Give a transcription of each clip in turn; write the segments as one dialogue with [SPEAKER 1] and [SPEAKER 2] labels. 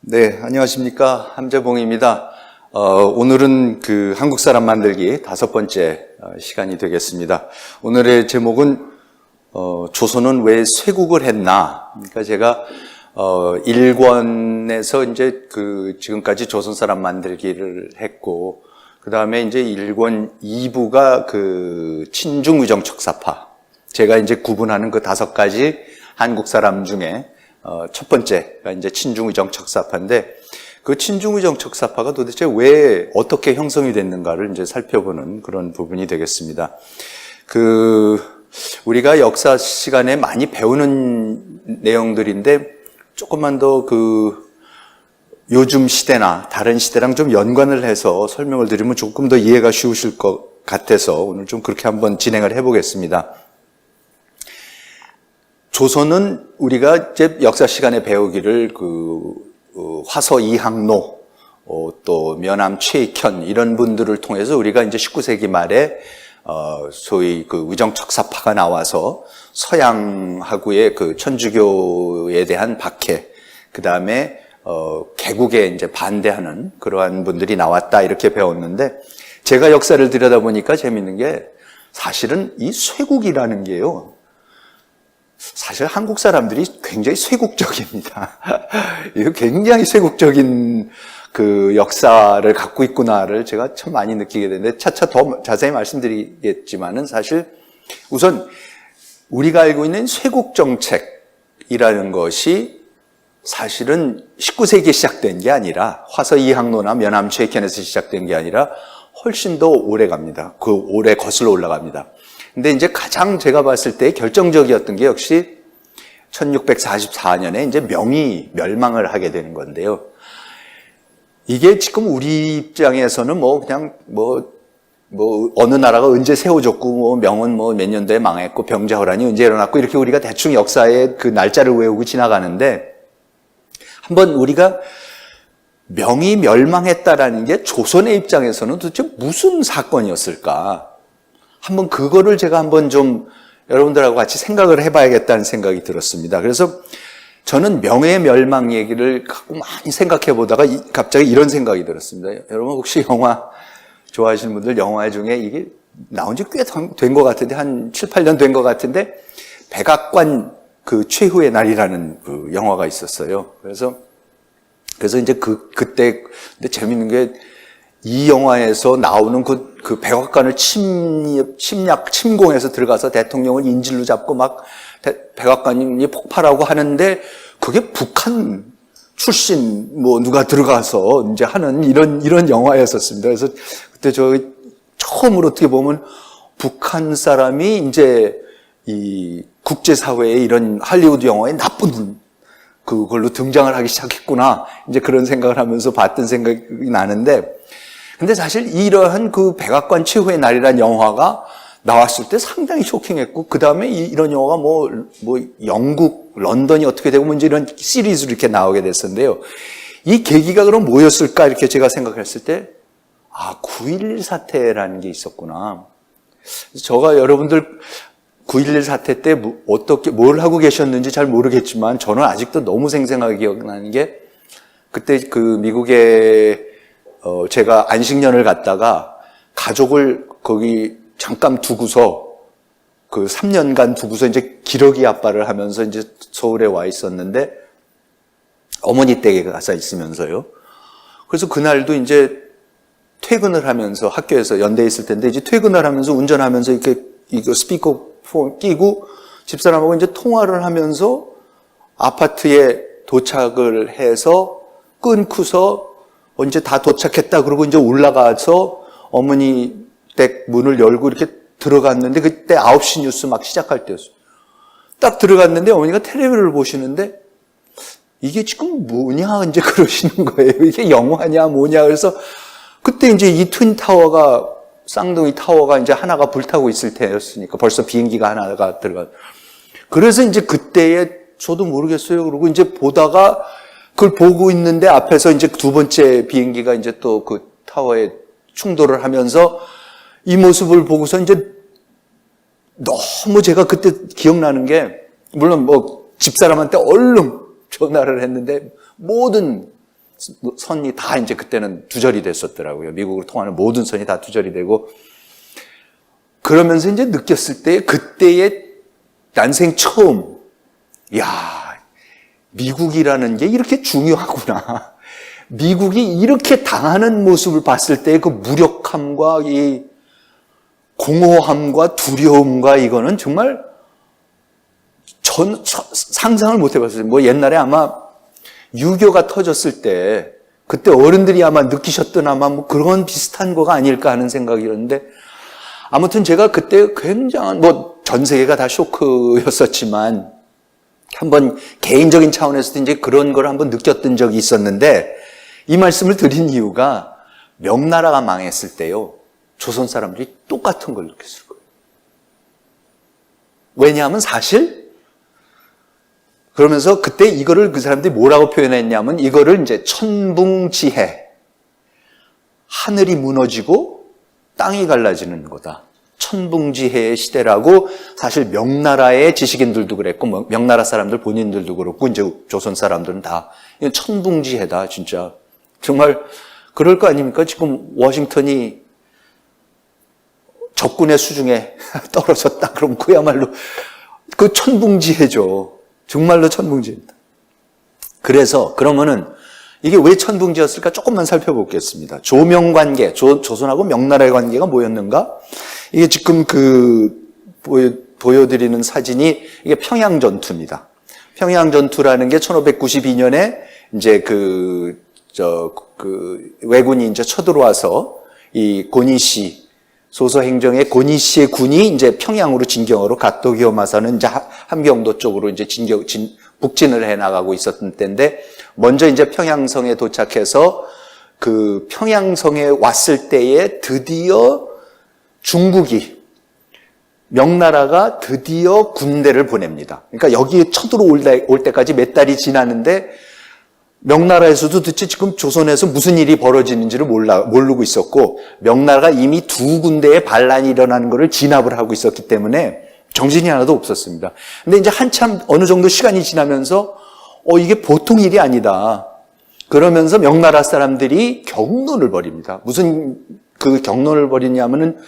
[SPEAKER 1] 네, 안녕하십니까. 함재봉입니다. 오늘은 그 한국 사람 만들기 5번째 시간이 되겠습니다. 오늘의 제목은 조선은 왜 쇄국을 했나? 그러니까 제가 1권에서 이제 지금까지 조선 사람 만들기를 했고, 그 다음에 이제 1권 2부가 친중 의정 척사파. 제가 이제 구분하는 그 5가지 한국 사람 중에 첫 번째가 이제 친중의정 척사파인데, 그 친중의정 척사파가 도대체 왜 어떻게 형성이 됐는가를 이제 살펴보는 그런 부분이 되겠습니다. 우리가 역사 시간에 많이 배우는 내용들인데, 조금만 더 요즘 시대나 다른 시대랑 좀 연관을 해서 설명을 드리면 조금 더 이해가 쉬우실 것 같아서 오늘 좀 그렇게 한번 진행을 해보겠습니다. 조선은 우리가 이제 역사 시간에 배우기를 화서 이항로, 또 면함 최익현 이런 분들을 통해서 우리가 이제 19세기 말에 소위 의정 척사파가 나와서 서양하고의 천주교에 대한 박해, 그 다음에 개국에 이제 반대하는 그러한 분들이 나왔다 이렇게 배웠는데, 제가 역사를 들여다보니까 재밌는 게 사실은 이 쇄국이라는 게요, 사실 한국 사람들이 굉장히 쇄국적입니다. 이거 굉장히 쇄국적인 역사를 갖고 있구나를 제가 참 많이 느끼게 되는데, 차차 더 자세히 말씀드리겠지만은, 사실 우선 우리가 알고 있는 쇄국 정책이라는 것이 사실은 19세기에 시작된 게 아니라, 화서 이항로나 면함 최익현에서 시작된 게 아니라 훨씬 더 오래 갑니다. 오래 거슬러 올라갑니다. 근데 이제 가장 제가 봤을 때 결정적이었던 게 역시 1644년에 이제 명이 멸망을 하게 되는 건데요. 이게 지금 우리 입장에서는 그냥 어느 나라가 언제 세워졌고, 명은 몇 년도에 망했고, 병자호란이 언제 일어났고, 이렇게 우리가 대충 역사의 그 날짜를 외우고 지나가는데, 한번 우리가 명이 멸망했다라는 게 조선의 입장에서는 도대체 무슨 사건이었을까? 한번 그거를 제가 한번 좀 여러분들하고 같이 생각을 해봐야겠다는 생각이 들었습니다. 그래서 저는 명의 멸망 얘기를 갖고 많이 생각해 보다가 갑자기 이런 생각이 들었습니다. 여러분 혹시 영화 좋아하시는 분들, 영화 중에 이게 나온 지 꽤 된 것 같은데, 한 7, 8년 된 것 같은데, 백악관 최후의 날이라는 영화가 있었어요. 그래서 이제 그때, 근데 재밌는 게, 이 영화에서 나오는 백악관을 침공해서 들어가서 대통령을 인질로 잡고 막 백악관이 폭발하고 하는데, 그게 북한 출신 누가 들어가서 이제 하는 이런 영화였었습니다. 그래서 그때 처음으로 어떻게 보면 북한 사람이 이제 이 국제사회에 이런 할리우드 영화에 나쁜 그걸로 등장을 하기 시작했구나, 이제 그런 생각을 하면서 봤던 생각이 나는데, 근데 사실 이러한 백악관 최후의 날이라는 영화가 나왔을 때 상당히 쇼킹했고, 그 다음에 이런 영화가 영국, 런던이 어떻게 되고 이제 이런 시리즈로 이렇게 나오게 됐었는데요. 이 계기가 그럼 뭐였을까 이렇게 제가 생각했을 때, 9.11 사태라는 게 있었구나. 제가 여러분들 9.11 사태 때 어떻게 뭘 하고 계셨는지 잘 모르겠지만 저는 아직도 너무 생생하게 기억나는 게 그때 그 미국에 제가 안식년을 갔다가 가족을 거기 잠깐 두고서 그 3년간 두고서 이제 기러기 아빠를 하면서 이제 서울에 와 있었는데 어머니 댁에 가서 있으면서요. 그래서 그날도 이제 퇴근을 하면서 학교에서 연대에 있을 텐데 이제 퇴근을 하면서 운전하면서 이렇게 이거 스피커폰 끼고 집사람하고 이제 통화를 하면서 아파트에 도착을 해서 끊고서 이제 다 도착했다 그러고 이제 올라가서 어머니 댁 문을 열고 이렇게 들어갔는데 그때 9시 뉴스 막 시작할 때였어요. 딱 들어갔는데 어머니가 텔레비를 보시는데 이게 지금 뭐냐 이제 그러시는 거예요. 이게 영화냐 뭐냐. 그래서 그때 이제 이 트윈타워가 쌍둥이 타워가 이제 하나가 불타고 있을 때였으니까 벌써 비행기가 하나가 들어가. 그래서 이제 그때에 저도 모르겠어요. 그러고 이제 보다가 그걸 보고 있는데 앞에서 이제 두 번째 비행기가 이제 또 그 타워에 충돌을 하면서 이 모습을 보고서 이제 너무 제가 그때 기억나는 게 물론 뭐 집사람한테 얼른 전화를 했는데 모든 선이 다 이제 그때는 두절이 됐었더라고요. 미국으로 통하는 모든 선이 다 두절이 되고 그러면서 이제 느꼈을 때 그때의 난생 처음 야 미국이라는 게 이렇게 중요하구나. 미국이 이렇게 당하는 모습을 봤을 때 그 무력함과 이 공허함과 두려움과 이거는 정말 전 상상을 못 해봤어요. 뭐 옛날에 아마 유교가 터졌을 때 그때 어른들이 아마 느끼셨던 아마 뭐 그런 비슷한 거가 아닐까 하는 생각이 들었는데 아무튼 제가 그때 굉장한 뭐 전 세계가 다 쇼크였었지만 한번 개인적인 차원에서도 이제 그런 걸 한번 느꼈던 적이 있었는데 이 말씀을 드린 이유가 명나라가 망했을 때요. 조선 사람들이 똑같은 걸 느꼈을 거예요. 왜냐하면 사실 그러면서 그때 이거를 그 사람들이 뭐라고 표현했냐면 이거를 이제 천붕지해 하늘이 무너지고 땅이 갈라지는 거다. 천붕지해의 시대라고 사실 명나라의 지식인들도 그랬고 명나라 사람들 본인들도 그렇고 이제 조선 사람들은 다 이건 천붕지해다 진짜 정말 그럴 거 아닙니까? 지금 워싱턴이 적군의 수중에 떨어졌다 그럼 그야말로 그 천붕지해죠. 정말로 천붕지입니다. 그래서 그러면은 이게 왜 천붕지였을까 조금만 살펴보겠습니다. 조명관계, 조선하고 명나라의 관계가 뭐였는가? 이게 지금 보여드리는 사진이 이게 평양전투입니다. 평양전투라는 게 1592년에 이제 왜군이 이제 쳐들어와서 이 고니시 소서행정의 고니시의 군이 이제 평양으로 진경으로 갓도기요마사는 이제 함경도 쪽으로 이제 북진을 해 나가고 있었던 때인데 먼저 이제 평양성에 도착해서 그 평양성에 왔을 때에 드디어 중국이 명나라가 드디어 군대를 보냅니다. 그러니까 여기에 쳐들어올 때까지 몇 달이 지났는데 명나라에서도 도대체 지금 조선에서 무슨 일이 벌어지는지를 모르고 있었고 명나라가 이미 두 군데의 반란이 일어나는 것을 진압을 하고 있었기 때문에 정신이 하나도 없었습니다. 근데 이제 한참 어느 정도 시간이 지나면서 이게 보통 일이 아니다. 그러면서 명나라 사람들이 격론을 벌입니다. 무슨 그 격론을 벌이냐면은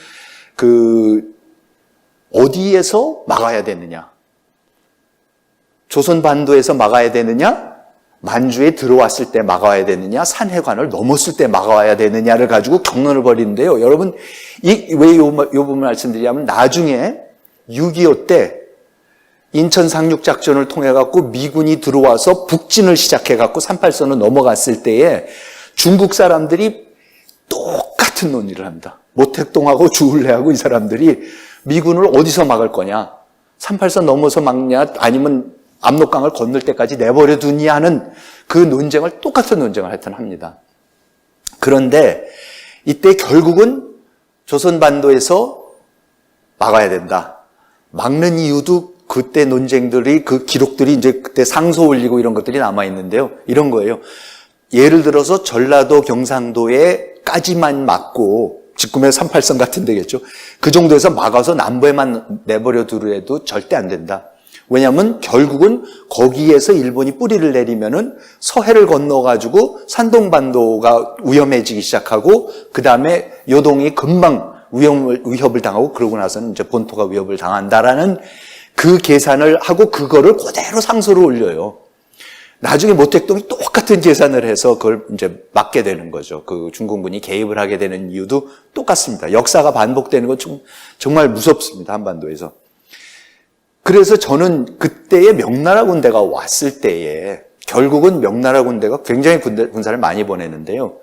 [SPEAKER 1] 어디에서 막아야 되느냐? 조선 반도에서 막아야 되느냐? 만주에 들어왔을 때 막아야 되느냐? 산해관을 넘었을 때 막아야 되느냐를 가지고 격론을 벌이는데요. 여러분, 왜 요 부분 말씀드리냐면 나중에 6.25 때 인천 상륙작전을 통해갖고 미군이 들어와서 북진을 시작해갖고 38선을 넘어갔을 때에 중국 사람들이 똑같은 논의를 합니다. 모택동하고 주울레하고 이 사람들이 미군을 어디서 막을 거냐? 38선 넘어서 막냐? 아니면 압록강을 건널 때까지 내버려 두냐 하는 그 논쟁을 똑같은 논쟁을 하여튼 합니다. 그런데 이때 결국은 조선 반도에서 막아야 된다. 막는 이유도 그때 논쟁들이 그 기록들이 이제 그때 상소 올리고 이런 것들이 남아 있는데요. 이런 거예요. 예를 들어서 전라도 경상도에까지만 막고 지금의 38선 같은 데겠죠. 그 정도에서 막아서 남부에만 내버려 두려도 절대 안 된다. 왜냐하면 결국은 거기에서 일본이 뿌리를 내리면은 서해를 건너가지고 산동반도가 위험해지기 시작하고 그 다음에 요동이 금방 위협을 당하고 그러고 나서는 이제 본토가 위협을 당한다라는 그 계산을 하고 그거를 그대로 상소로 올려요. 나중에 모택동이 똑같은 계산을 해서 그걸 이제 막게 되는 거죠. 그 중공군이 개입을 하게 되는 이유도 똑같습니다. 역사가 반복되는 건 정말 무섭습니다. 한반도에서. 그래서 저는 그때의 명나라 군대가 왔을 때에 결국은 명나라 군대가 굉장히 군사를 많이 보내는데요.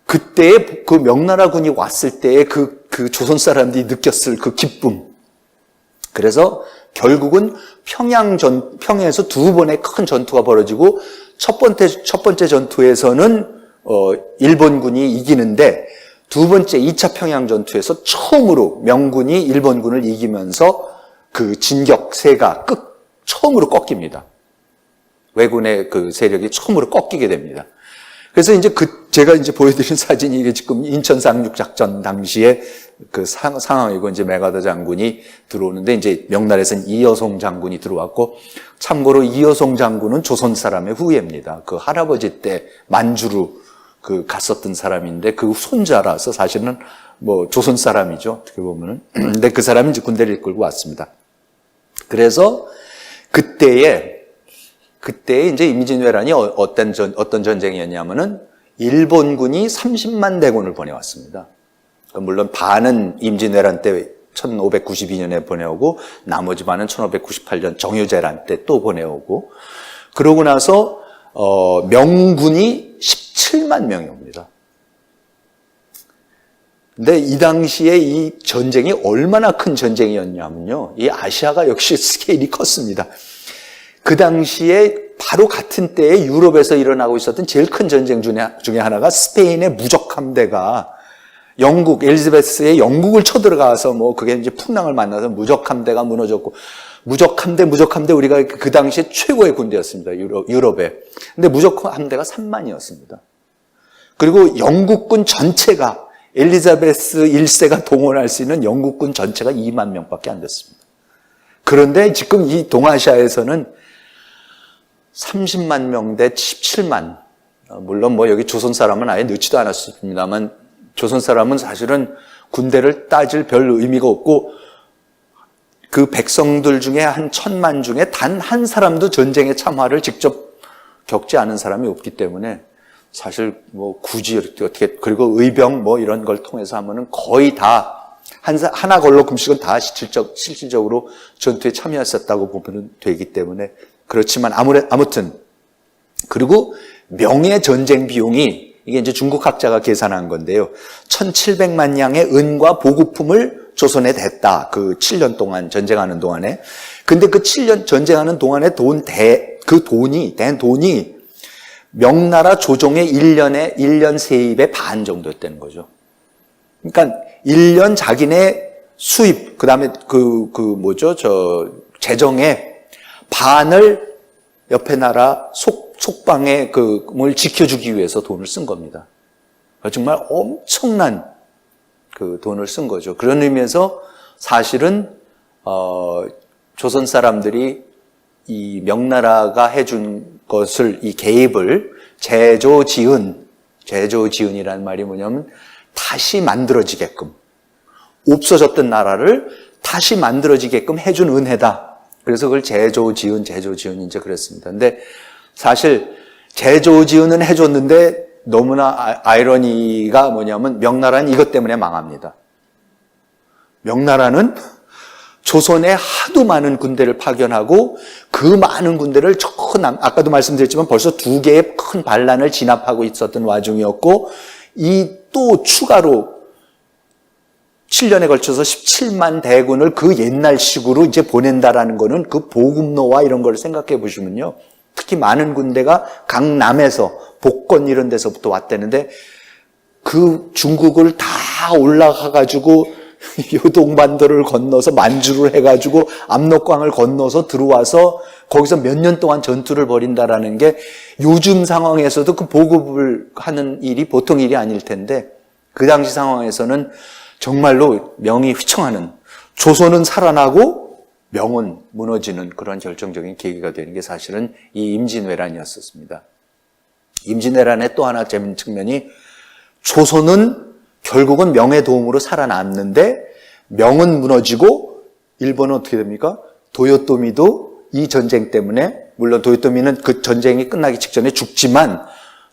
[SPEAKER 1] 그때의 그 명나라 군이 왔을 때에 그 조선 사람들이 느꼈을 그 기쁨. 그래서 결국은 평양에서 두 번의 큰 전투가 벌어지고 첫 번째 전투에서는 일본군이 이기는데 두 번째 2차 평양 전투에서 처음으로 명군이 일본군을 이기면서 그 진격세가 처음으로 꺾입니다. 왜군의 그 세력이 처음으로 꺾이게 됩니다. 그래서 이제 제가 이제 보여드린 사진이 이게 지금 인천 상륙작전 당시에 그 상황이고 이제 메가더 장군이 들어오는데 이제 명나라에서는 이여송 장군이 들어왔고 참고로 이여송 장군은 조선 사람의 후예입니다. 그 할아버지 때 만주로 그 갔었던 사람인데 그 손자라서 사실은 뭐 조선 사람이죠. 어떻게 보면은. 근데 그 사람이 이제 군대를 이끌고 왔습니다. 그래서 그때에 이제 임진왜란이 어떤 전쟁이었냐면은 일본군이 30만 대군을 보내왔습니다. 물론 반은 임진왜란 때 1592년에 보내오고 나머지 반은 1598년 정유재란 때 또 보내오고 그러고 나서 명군이 17만 명이 옵니다. 근데 이 당시에 이 전쟁이 얼마나 큰 전쟁이었냐면요. 이 아시아가 역시 스케일이 컸습니다. 그 당시에 바로 같은 때에 유럽에서 일어나고 있었던 제일 큰 전쟁 중에 하나가 스페인의 무적 함대가 엘리자베스의 영국을 쳐들어가서 뭐 그게 이제 풍랑을 만나서 무적 함대가 무너졌고 무적 함대 우리가 그 당시에 최고의 군대였습니다. 유럽에. 근데 무적 함대가 3만이었습니다. 그리고 영국군 전체가 엘리자베스 1세가 동원할 수 있는 영국군 전체가 2만 명밖에 안 됐습니다. 그런데 지금 이 동아시아에서는 30만 명 대 17만. 물론 뭐 여기 조선 사람은 아예 넣지도 않았습니다만 조선 사람은 사실은 군대를 따질 별 의미가 없고 그 백성들 중에 한 1000만 중에 단 한 사람도 전쟁의 참화를 직접 겪지 않은 사람이 없기 때문에 사실 뭐 굳이 어떻게 그리고 의병 뭐 이런 걸 통해서 하면은 거의 다 하나 걸로 금씩은 다 실질적으로 전투에 참여했었다고 보면 되기 때문에 그렇지만 아무튼 그리고 명예 전쟁 비용이 이게 이제 중국 학자가 계산한 건데요. 1700만 양의 은과 보급품을 조선에 댔다. 그 7년 동안 전쟁하는 동안에. 근데 그 7년 전쟁하는 동안에 된 돈이 명나라 조정의 1년 세입의 반 정도였다는 거죠. 그러니까 1년 자기네 수입, 그 다음에 재정의 반을 옆에 나라 속방의 뭘 지켜주기 위해서 돈을 쓴 겁니다. 정말 엄청난 그 돈을 쓴 거죠. 그런 의미에서 사실은, 조선 사람들이 이 명나라가 해준 것을, 이 개입을 제조지은이라는 말이 뭐냐면 다시 만들어지게끔, 없어졌던 나라를 다시 만들어지게끔 해준 은혜다. 그래서 그걸 제조지은 이제 그랬습니다. 근데 사실 제조지은은 해줬는데 너무나 아이러니가 뭐냐면 명나라는 이것 때문에 망합니다. 명나라는 조선에 하도 많은 군대를 파견하고 그 많은 군대를 아까도 말씀드렸지만 벌써 2개의 큰 반란을 진압하고 있었던 와중이었고 이 또 추가로 7년에 걸쳐서 17만 대군을 그 옛날식으로 이제 보낸다라는 거는 그 보급로와 이런 걸 생각해 보시면요. 특히 많은 군대가 강남에서 복건 이런 데서부터 왔다는데 그 중국을 다 올라가가지고 요동반도를 건너서 만주를 해가지고 압록강을 건너서 들어와서 거기서 몇 년 동안 전투를 벌인다라는 게 요즘 상황에서도 그 보급을 하는 일이 보통 일이 아닐 텐데 그 당시 상황에서는 정말로 명이 휘청하는, 조선은 살아나고 명은 무너지는 그런 결정적인 계기가 되는 게 사실은 이 임진왜란이었었습니다. 임진왜란의 또 하나 재밌는 측면이, 조선은 결국은 명의 도움으로 살아남는데 명은 무너지고 일본은 어떻게 됩니까? 도요토미도 이 전쟁 때문에, 물론 도요토미는 그 전쟁이 끝나기 직전에 죽지만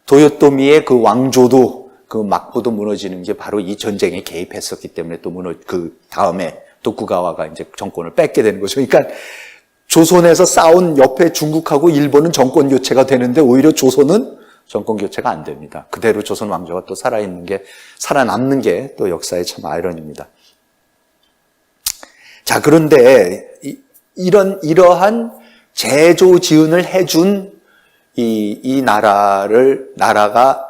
[SPEAKER 1] 도요토미의 그 왕조도, 그 막부도 무너지는 게 바로 이 전쟁에 개입했었기 때문에 또 그 다음에 도쿠가와가 이제 정권을 뺏게 되는 거죠. 그러니까 조선에서 싸운 옆에 중국하고 일본은 정권 교체가 되는데 오히려 조선은 정권 교체가 안 됩니다. 그대로 조선 왕조가 또 살아남는 게 또 역사의 참 아이러니입니다. 자, 그런데 이러한 제조지은을 해준 이 나라가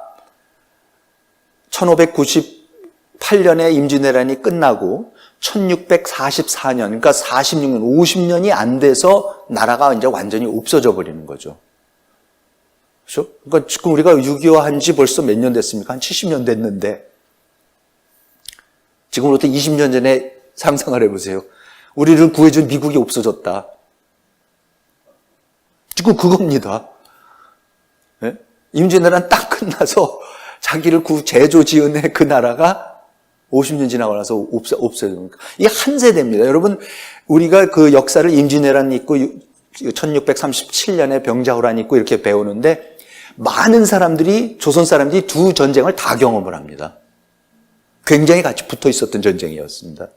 [SPEAKER 1] 1598년에 임진왜란이 끝나고 1644년, 그러니까 46년, 50년이 안 돼서 나라가 이제 완전히 없어져 버리는 거죠. 그렇죠? 그러니까 지금 우리가 6.25 한 지 벌써 몇 년 됐습니까? 한 70년 됐는데, 지금으로부터 20년 전에 상상을 해보세요. 우리를 구해준 미국이 없어졌다. 지금 그겁니다. 네? 임진왜란 딱 끝나서 자기를 제조 지은의 그 나라가 50년 지나고 나서 없어져요. 이게 한 세대입니다. 여러분, 우리가 그 역사를 임진왜란 있고 1637년에 병자호란 있고 이렇게 배우는데, 많은 사람들이, 조선 사람들이 두 전쟁을 다 경험을 합니다. 굉장히 같이 붙어 있었던 전쟁이었습니다.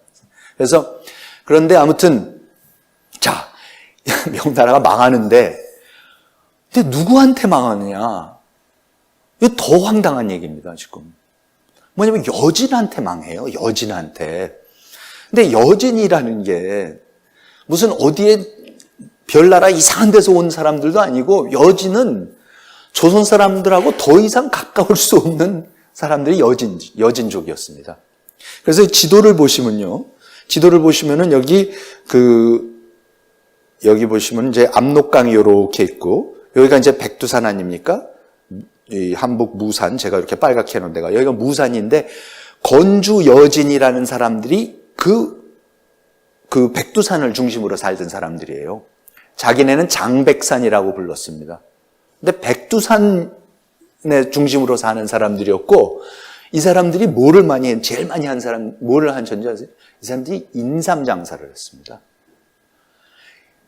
[SPEAKER 1] 그래서, 그런데 아무튼, 자, 명나라가 망하는데, 근데 누구한테 망하느냐? 이거 더 황당한 얘기입니다, 지금. 뭐냐면 여진한테 망해요, 여진한테. 근데 여진이라는 게 무슨 어디에 별나라 이상한 데서 온 사람들도 아니고, 여진은 조선 사람들하고 더 이상 가까울 수 없는 사람들이 여진족이었습니다. 그래서 지도를 보시면요. 지도를 보시면은 여기 보시면 이제 압록강이 이렇게 있고, 여기가 이제 백두산 아닙니까? 이 한복 무산, 제가 이렇게 빨갛게 해놓은 데가, 여기가 무산인데, 건주 여진이라는 사람들이 그 백두산을 중심으로 살던 사람들이에요. 자기네는 장백산이라고 불렀습니다. 근데 백두산의 중심으로 사는 사람들이었고, 이 사람들이 제일 많이 한 사람, 뭐를 한 전지 아세요? 이 사람들이 인삼 장사를 했습니다.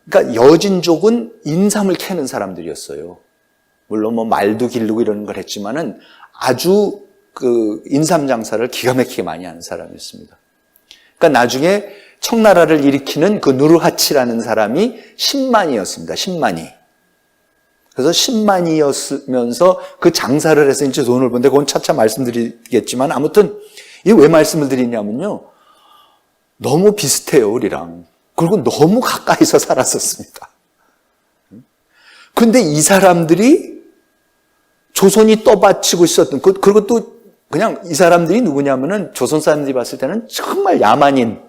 [SPEAKER 1] 그러니까 여진족은 인삼을 캐는 사람들이었어요. 물론 뭐 말도 기르고 이런 걸 했지만은 아주 그 인삼 장사를 기가 막히게 많이 하는 사람이었습니다. 그러니까 나중에 청나라를 일으키는 그 누르하치라는 사람이 신만이었습니다. 신만이. 그래서 신만이었으면서 그 장사를 해서 이제 돈을 번데, 그건 차차 말씀드리겠지만, 아무튼 이게 왜 말씀을 드리냐면요, 너무 비슷해요, 우리랑. 그리고 너무 가까이서 살았었습니다. 그런데 이 사람들이 조선이 떠받치고 있었던, 그리고 또 그냥 이 사람들이 누구냐면은 조선 사람들이 봤을 때는 정말 야만인.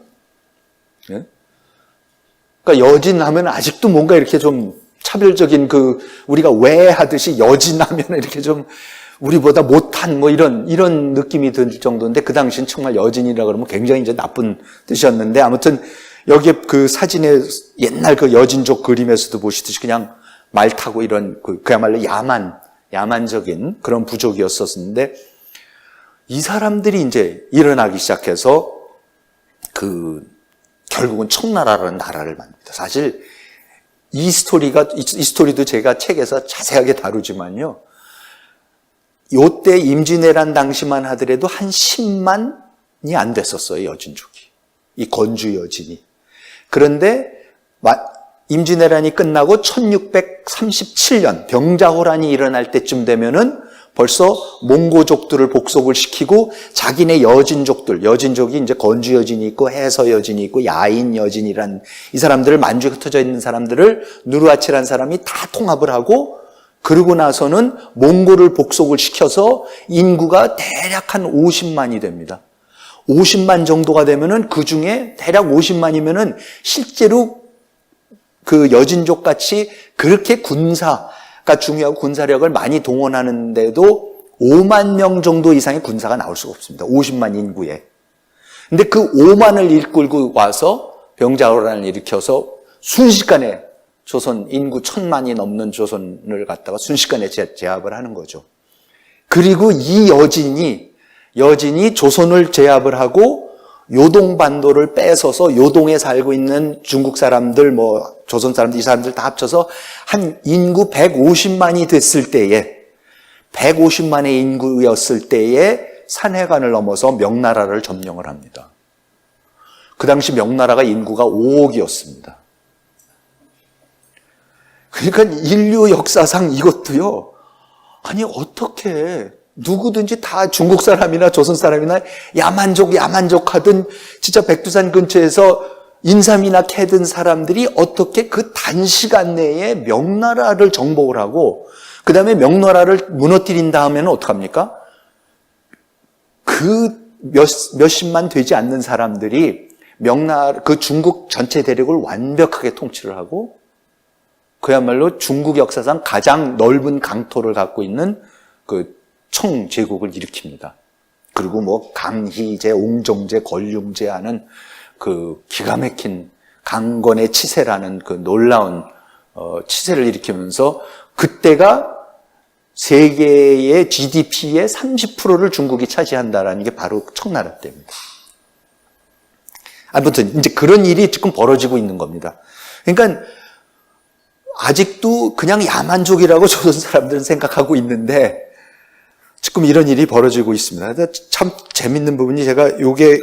[SPEAKER 1] 그러니까 여진 하면 아직도 뭔가 이렇게 좀 차별적인 우리가 왜 하듯이 여진 하면 이렇게 좀 우리보다 못한 뭐 이런 느낌이 들 정도인데, 그 당시엔 정말 여진이라 그러면 굉장히 이제 나쁜 뜻이었는데, 아무튼 여기에 그 사진에 옛날 그 여진족 그림에서도 보시듯이 그냥 말 타고 이런 그야말로 야만적인 그런 부족이었었는데, 이 사람들이 이제 일어나기 시작해서 결국은 청나라라는 나라를 만듭니다. 사실 이 스토리도 제가 책에서 자세하게 다루지만요, 요때 임진왜란 당시만 하더라도 한 10만이 안 됐었어요, 여진족이. 이 건주 여진이. 그런데 임진왜란이 끝나고 1637년 병자호란이 일어날 때쯤 되면은 벌써 몽고족들을 복속을 시키고 자기네 여진족이 이제 건주 여진이 있고 해서 여진이 있고 야인 여진이란, 이 사람들을, 만주에 흩어져 있는 사람들을 누르하치라는 사람이 다 통합을 하고, 그러고 나서는 몽고를 복속을 시켜서 인구가 대략 한 50만이 됩니다. 50만 정도가 되면은 그 중에 대략 50만이면은 실제로 그 여진족 같이 그렇게 군사가 중요하고 군사력을 많이 동원하는데도 5만 명 정도 이상의 군사가 나올 수가 없습니다. 50만 인구에. 근데 그 5만을 이끌고 와서 병자호란을 일으켜서 순식간에 조선 인구 1000만이 넘는 조선을 갖다가 순식간에 제압을 하는 거죠. 그리고 이 여진이 조선을 제압을 하고 요동반도를 뺏어서 요동에 살고 있는 중국 사람들, 조선 사람들, 이 사람들 다 합쳐서 한 인구 150만이 됐을 때에, 150만의 인구였을 때에 산해관을 넘어서 명나라를 점령을 합니다. 그 당시 명나라가 인구가 5억이었습니다. 그러니까 인류 역사상 이것도요, 아니 어떻게 누구든지 다 중국 사람이나 조선 사람이나 야만족 하던 진짜 백두산 근처에서 인삼이나 캐던 사람들이 어떻게 그 단시간 내에 명나라를 정복을 하고 그 다음에 명나라를 무너뜨린 다음에는 어떡합니까? 그 몇십만 되지 않는 사람들이 그 중국 전체 대륙을 완벽하게 통치를 하고 그야말로 중국 역사상 가장 넓은 강토를 갖고 있는 그 청제국을 일으킵니다. 그리고 강희제, 옹정제, 권륭제 하는 그 기가 막힌 강건의 치세라는 그 놀라운 치세를 일으키면서 그때가 세계의 GDP의 30%를 중국이 차지한다라는 게 바로 청나라 때입니다. 아무튼 이제 그런 일이 지금 벌어지고 있는 겁니다. 그러니까 아직도 그냥 야만족이라고 조선 사람들은 생각하고 있는데 지금 이런 일이 벌어지고 있습니다. 참 재밌는 부분이 제가 요게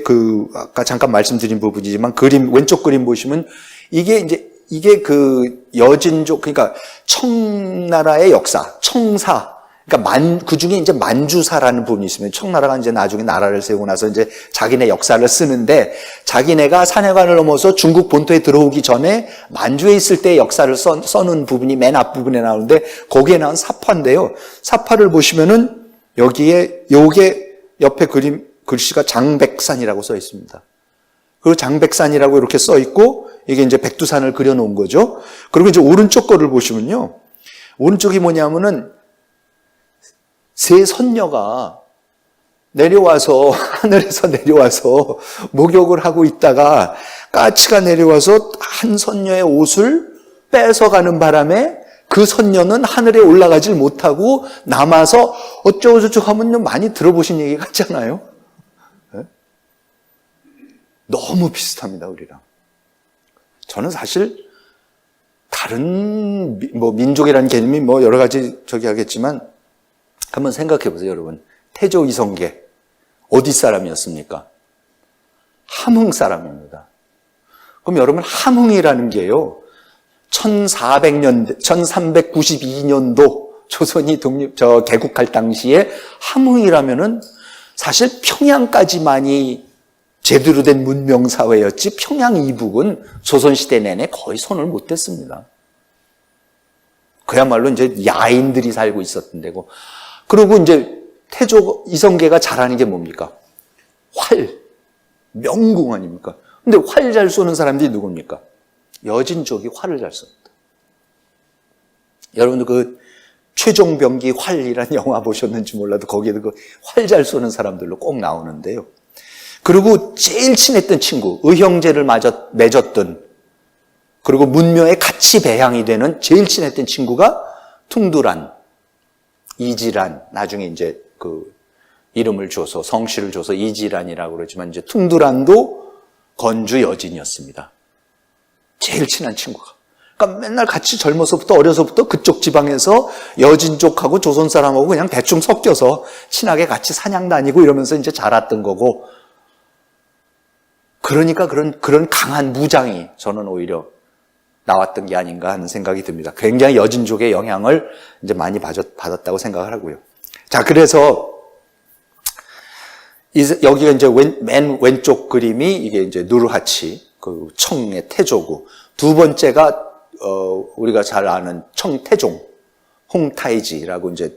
[SPEAKER 1] 아까 잠깐 말씀드린 부분이지만 왼쪽 그림 보시면 이게 그 여진족, 그러니까 청나라의 역사, 청사, 그러니까 그 중에 이제 만주사라는 부분이 있으면 청나라가 이제 나중에 나라를 세우고 나서 이제 자기네 역사를 쓰는데 자기네가 산해관을 넘어서 중국 본토에 들어오기 전에 만주에 있을 때의 역사를 써놓은 부분이 맨 앞부분에 나오는데 거기에 나온 사파인데요. 사파를 보시면은 여기에 요게 옆에 글씨가 장백산이라고 써 있습니다. 그리고 장백산이라고 이렇게 써 있고 이게 이제 백두산을 그려놓은 거죠. 그리고 이제 오른쪽 거를 보시면요. 오른쪽이 뭐냐면은 세 선녀가 하늘에서 내려와서 목욕을 하고 있다가 까치가 내려와서 한 선녀의 옷을 뺏어가는 바람에 그 선녀는 하늘에 올라가질 못하고 남아서 어쩌고저쩌고 하면 많이 들어보신 얘기 같잖아요. 네? 너무 비슷합니다, 우리랑. 저는 사실 다른 민족이라는 개념이 여러 가지 하겠지만 한번 생각해 보세요, 여러분. 태조 이성계 어디 사람이었습니까? 함흥 사람입니다. 그럼 여러분 함흥이라는 게요. 1392년도 조선이 개국할 당시에 함흥이라면은 사실 평양까지만이 제대로 된 문명사회였지 평양 이북은 조선시대 내내 거의 손을 못 댔습니다. 그야말로 이제 야인들이 살고 있었던 데고. 그리고 이제 태조 이성계가 잘하는 게 뭡니까? 활, 명궁 아닙니까? 근데 활 잘 쏘는 사람들이 누굽니까? 여진족이 활을 잘 쏩니다. 여러분들 그 최종병기 활이라는 영화 보셨는지 몰라도 거기에도 그 활 잘 쏘는 사람들로 꼭 나오는데요. 그리고 제일 친했던 친구, 의형제를 맺었던, 그리고 문명에 같이 배양이 되는 제일 친했던 친구가 퉁두란, 이지란, 나중에 이제 그 이름을 줘서 성씨를 줘서 이지란이라고 그러지만 이제 퉁두란도 건주 여진이었습니다. 제일 친한 친구가. 그러니까 맨날 같이 어려서부터 그쪽 지방에서 여진족하고 조선 사람하고 그냥 대충 섞여서 친하게 같이 사냥 다니고 이러면서 이제 자랐던 거고. 그러니까 그런 강한 무장이 저는 오히려 나왔던 게 아닌가 하는 생각이 듭니다. 굉장히 여진족의 영향을 이제 많이 받았다고 생각을 하고요. 자, 그래서 여기가 이제 맨 왼쪽 그림이 이게 이제 누르하치, 그 청의 태조고, 두 번째가 우리가 잘 아는 청태종, 홍타이지라고 이제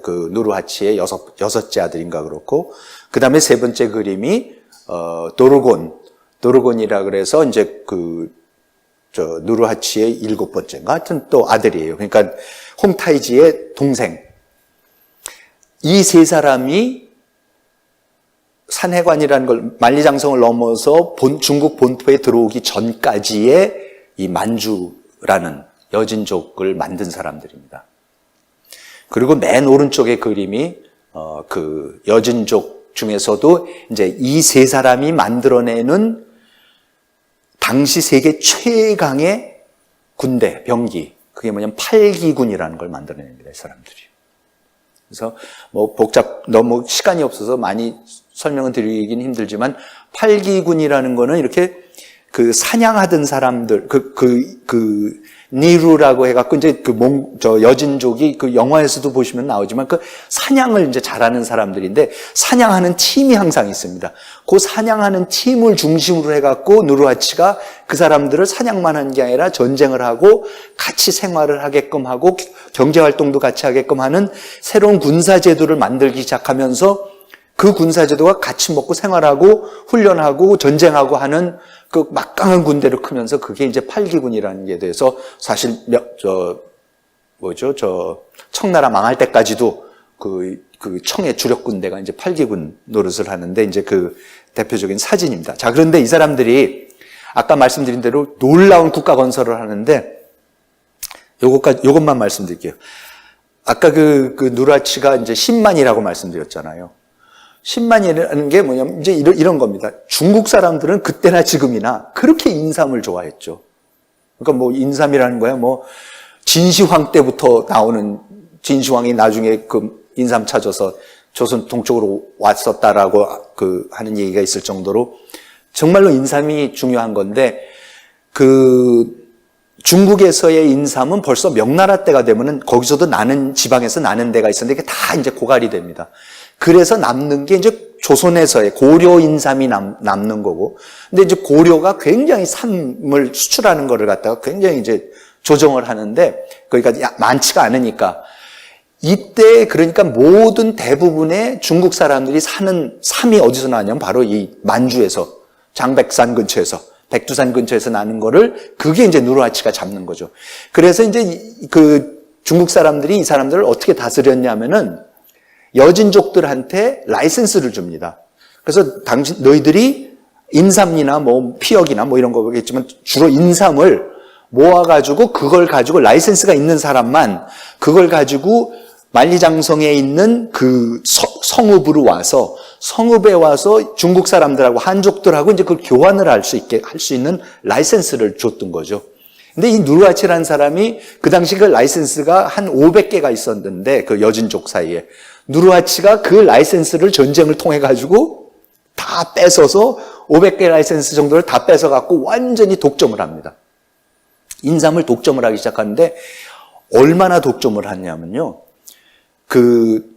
[SPEAKER 1] 그 누르하치의 여섯째 아들인가 그렇고, 그 다음에 세 번째 그림이 도르곤이라 그래서 이제 누르하치의 일곱 번째인가 하여튼 또 아들이에요. 그러니까 홍타이지의 동생. 이 세 사람이 산해관이라는 걸 만리장성을 넘어서 중국 본토에 들어오기 전까지의 이 만주라는 여진족을 만든 사람들입니다. 그리고 맨 오른쪽의 그림이 그 여진족 중에서도 이제 이 세 사람이 만들어내는 당시 세계 최강의 군대, 병기, 그게 뭐냐면 팔기군이라는 걸 만들어냅니다, 이 사람들이. 그래서 뭐 너무 시간이 없어서 많이 설명은 드리긴 힘들지만, 팔기군이라는 거는 이렇게 그 사냥하던 사람들, 니루라고 해갖고 이제 여진족이 그 영화에서도 보시면 나오지만 그 사냥을 이제 잘하는 사람들인데, 사냥하는 팀이 항상 있습니다. 그 사냥하는 팀을 중심으로 해갖고 누르하치가 그 사람들을 사냥만 한 게 아니라 전쟁을 하고 같이 생활을 하게끔 하고 경제활동도 같이 하게끔 하는 새로운 군사제도를 만들기 시작하면서 그 군사제도가 같이 먹고 생활하고 훈련하고 전쟁하고 하는 그 막강한 군대를 크면서 그게 이제 팔기군이라는 게 돼서 사실 청나라 망할 때까지도 그 청의 주력 군대가 이제 팔기군 노릇을 하는데 이제 그 대표적인 사진입니다. 자, 그런데 이 사람들이 아까 말씀드린 대로 놀라운 국가 건설을 하는데 요것만 말씀드릴게요. 아까 그 누르하치가 이제 10만이라고 말씀드렸잖아요. 10만이라는 게 뭐냐면 이제 이런 겁니다. 중국 사람들은 그때나 지금이나 그렇게 인삼을 좋아했죠. 그러니까 뭐 인삼이라는 거야 뭐 진시황 때부터 나오는, 진시황이 나중에 그 인삼 찾아서 조선 동쪽으로 왔었다라고 하는 얘기가 있을 정도로 정말로 인삼이 중요한 건데, 그 중국에서의 인삼은 벌써 명나라 때가 되면은 거기서도 나는, 지방에서 나는 데가 있었는데 이게 다 이제 고갈이 됩니다. 그래서 남는 게 이제 조선에서의 고려 인삼이 남는 거고, 근데 이제 고려가 굉장히 삼을 수출하는 거를 갖다가 굉장히 이제 조정을 하는데, 그러니까 많지가 않으니까 이때 그러니까 모든 대부분의 중국 사람들이 사는 삼이 어디서 나냐면 바로 이 만주에서, 장백산 근처에서, 백두산 근처에서 나는 거를, 그게 이제 누르하치가 잡는 거죠. 그래서 이제 그 중국 사람들이 이 사람들을 어떻게 다스렸냐면은 여진족들한테 라이센스를 줍니다. 그래서 너희들이 인삼이나 뭐 피역이나 뭐 이런 거겠지만 주로 인삼을 모아가지고 그걸 가지고 라이센스가 있는 사람만 그걸 가지고 만리장성에 있는 그 성읍으로 와서, 성읍에 와서 중국 사람들하고 한족들하고 이제 그걸 교환을 할 수 있는 라이센스를 줬던 거죠. 근데 이 누르하치라는 사람이 그 당시 그 라이센스가 한 500개가 있었는데, 그 여진족 사이에 누르하치가 그 라이센스를 전쟁을 통해 가지고 다 뺏어서 500개 라이센스 정도를 다 뺏어 갖고 완전히 독점을 합니다. 인삼을 독점을 하기 시작하는데, 얼마나 독점을 하냐면요,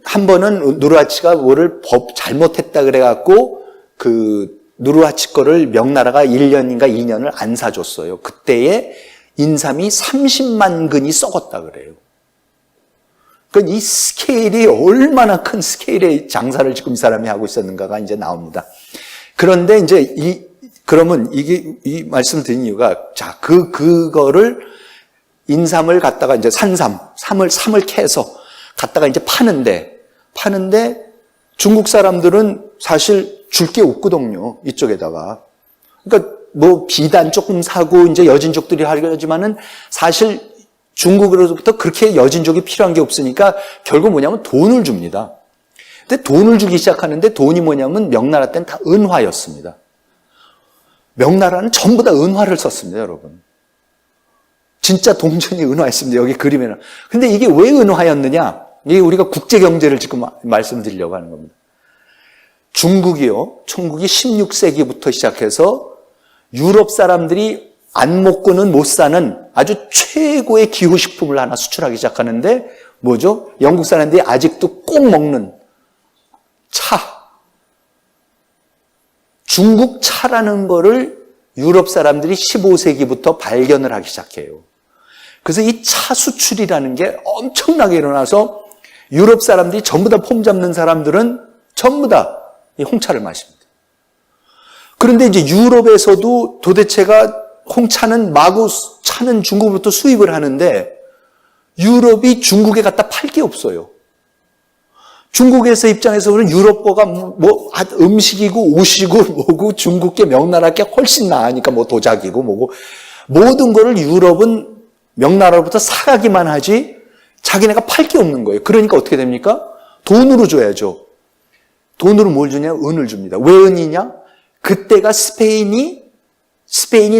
[SPEAKER 1] 한 번은 누르하치가 뭐를 잘못했다 그래갖고 누르하치 거를 명나라가 1년인가 2년을 안 사줬어요. 그때에 인삼이 30만 근이 썩었다 그래요. 그러니까 이 스케일이 얼마나 큰 스케일의 장사를 지금 이 사람이 하고 있었는가가 이제 나옵니다. 그런데 이제 그러면 이 말씀 드린 이유가, 자, 그거를 인삼을 갖다가 이제 삼을 캐서 갖다가 이제 파는데 중국 사람들은 사실 줄 게 없거든요, 이쪽에다가. 그러니까 뭐 비단 조금 사고 이제 여진족들이 하려지만은 사실 중국으로부터 그렇게 여진족이 필요한 게 없으니까 결국 뭐냐면 돈을 줍니다. 근데 돈을 주기 시작하는데 돈이 뭐냐면 명나라 때는 다 은화였습니다. 명나라는 전부 다 은화를 썼습니다, 여러분. 진짜 동전이 은화였습니다, 여기 그림에는. 근데 이게 왜 은화였느냐? 이게 우리가 국제 경제를 지금 말씀드리려고 하는 겁니다. 중국이 16세기부터 시작해서 유럽 사람들이 안 먹고는 못 사는 아주 최고의 기후식품을 하나 수출하기 시작하는데, 뭐죠? 영국 사람들이 아직도 꼭 먹는 차. 중국 차라는 거를 유럽 사람들이 15세기부터 발견을 하기 시작해요. 그래서 이 차 수출이라는 게 엄청나게 일어나서 유럽 사람들이 전부 다 폼 잡는 사람들은 전부 다 이 홍차를 마십니다. 그런데 이제 유럽에서도 도대체가 홍차는 마구 차는 중국으로부터 수입을 하는데 유럽이 중국에 갖다 팔 게 없어요. 중국에서 입장에서 보면 유럽어가 음식이고 옷이고 뭐고 중국계 명나라께 훨씬 나으니까 뭐 도자기고 뭐고 모든 거를 유럽은 명나라로부터 사가기만 하지 자기네가 팔 게 없는 거예요. 그러니까 어떻게 됩니까? 돈으로 줘야죠. 돈으로 뭘 주냐? 은을 줍니다. 왜 은이냐? 그때가 스페인이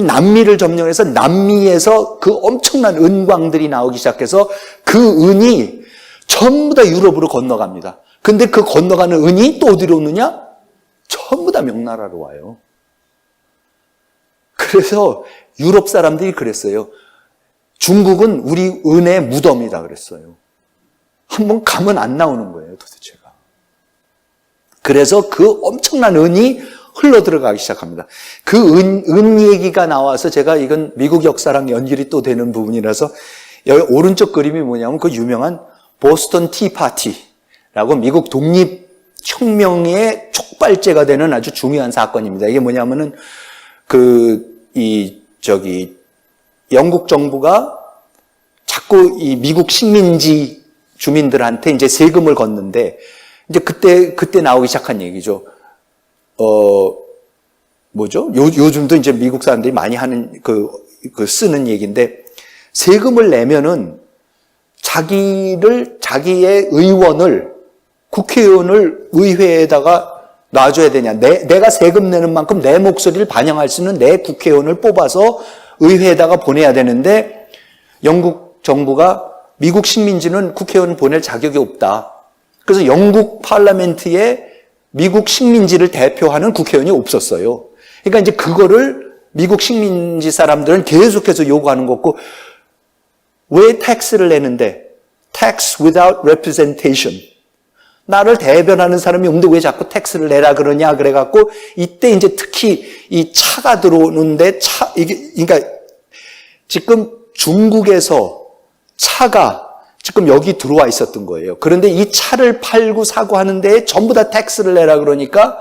[SPEAKER 1] 남미를 점령해서 남미에서 그 엄청난 은광들이 나오기 시작해서 그 은이 전부 다 유럽으로 건너갑니다. 근데 그 건너가는 은이 또 어디로 오느냐? 전부 다 명나라로 와요. 그래서 유럽 사람들이 그랬어요. 중국은 우리 은의 무덤이다 그랬어요. 한번 가면 안 나오는 거예요, 도대체가. 그래서 그 엄청난 은이 흘러 들어가기 시작합니다. 그 은 얘기가 나와서 제가 이건 미국 역사랑 연결이 또 되는 부분이라서 여기 오른쪽 그림이 뭐냐면 그 유명한 보스턴 티파티라고 미국 독립혁명의 촉발제가 되는 아주 중요한 사건입니다. 이게 뭐냐면은 영국 정부가 자꾸 이 미국 식민지 주민들한테 이제 세금을 걷는데 이제 그때 나오기 시작한 얘기죠. 요즘도 이제 미국 사람들이 많이 하는 쓰는 얘기인데 세금을 내면은 자기의 의원을 국회의원을 의회에다가 놔줘야 되냐. 내가 세금 내는 만큼 내 목소리를 반영할 수 있는 내 국회의원을 뽑아서 의회에다가 보내야 되는데 영국 정부가 미국 식민지는 국회의원 보낼 자격이 없다. 그래서 영국 파르라멘트에 미국 식민지를 대표하는 국회의원이 없었어요. 그러니까 이제 그거를 미국 식민지 사람들은 계속해서 요구하는 거고 왜 텍스를 내는데 tax without representation 나를 대변하는 사람이 없는데 왜 자꾸 텍스를 내라 그러냐 그래갖고 이때 이제 특히 이 차가 들어오는데 그러니까 지금 중국에서 차가 지금 여기 들어와 있었던 거예요. 그런데 이 차를 팔고 사고 하는 데에 전부 다 텍스를 내라 그러니까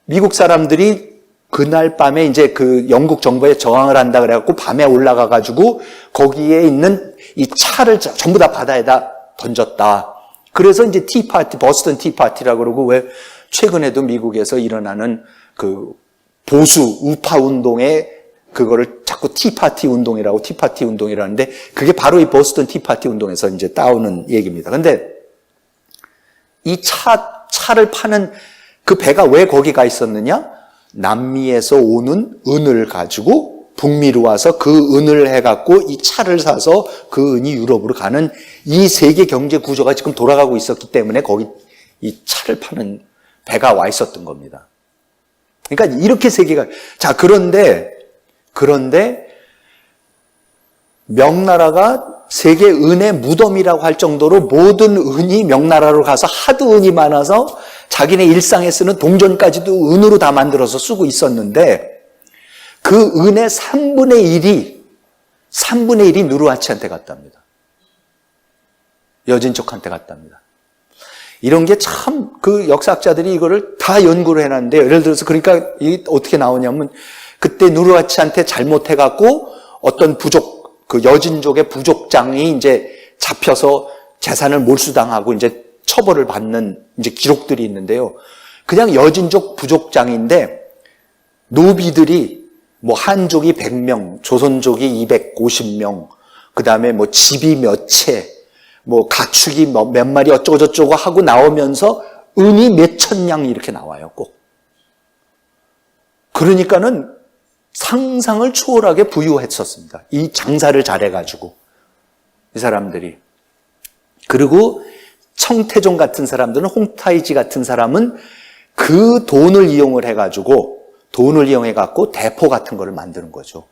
[SPEAKER 1] 미국 사람들이 그날 밤에 이제 그 영국 정부에 저항을 한다 그래갖고 밤에 올라가 가지고 거기에 있는 이 차를 전부 다 바다에다 던졌다. 그래서 이제 티파티, 버스턴 티파티라고 그러고 왜 최근에도 미국에서 일어나는 그 보수 우파 운동에 그거를 자꾸 티파티 운동이라는데 그게 바로 이 보스턴 티파티 운동에서 이제 따오는 얘기입니다. 근데 이 차를 파는 그 배가 왜 거기 가 있었느냐? 남미에서 오는 은을 가지고 북미로 와서 그 은을 해갖고 이 차를 사서 그 은이 유럽으로 가는 이 세계 경제 구조가 지금 돌아가고 있었기 때문에 거기 이 차를 파는 배가 와 있었던 겁니다. 그러니까 이렇게 세계가 자 그런데 명나라가 세계 은의 무덤이라고 할 정도로 모든 은이 명나라로 가서 하도 은이 많아서 자기네 일상에 쓰는 동전까지도 은으로 다 만들어서 쓰고 있었는데 그 은의 3분의 1이 누르하치한테 갔답니다. 여진족한테 갔답니다. 이런 게 참 그 역사학자들이 이거를 다 연구를 해놨는데 예를 들어서 그러니까 이게 어떻게 나오냐면 그때 누르하치한테 잘못해갖고 어떤 그 여진족의 부족장이 이제 잡혀서 재산을 몰수당하고 이제 처벌을 받는 이제 기록들이 있는데요. 그냥 여진족 부족장인데 노비들이 뭐 한족이 100명, 조선족이 250명, 그 다음에 뭐 집이 몇 채, 뭐 가축이 몇 마리 어쩌고저쩌고 하고 나오면서 은이 몇천 냥이 이렇게 나와요, 꼭. 그러니까는 상상을 초월하게 부유했었습니다. 이 장사를 잘해가지고. 이 사람들이. 그리고 청태종 같은 사람들은 홍타이지 같은 사람은 그 돈을 이용해갖고 대포 같은 거를 만드는 거죠.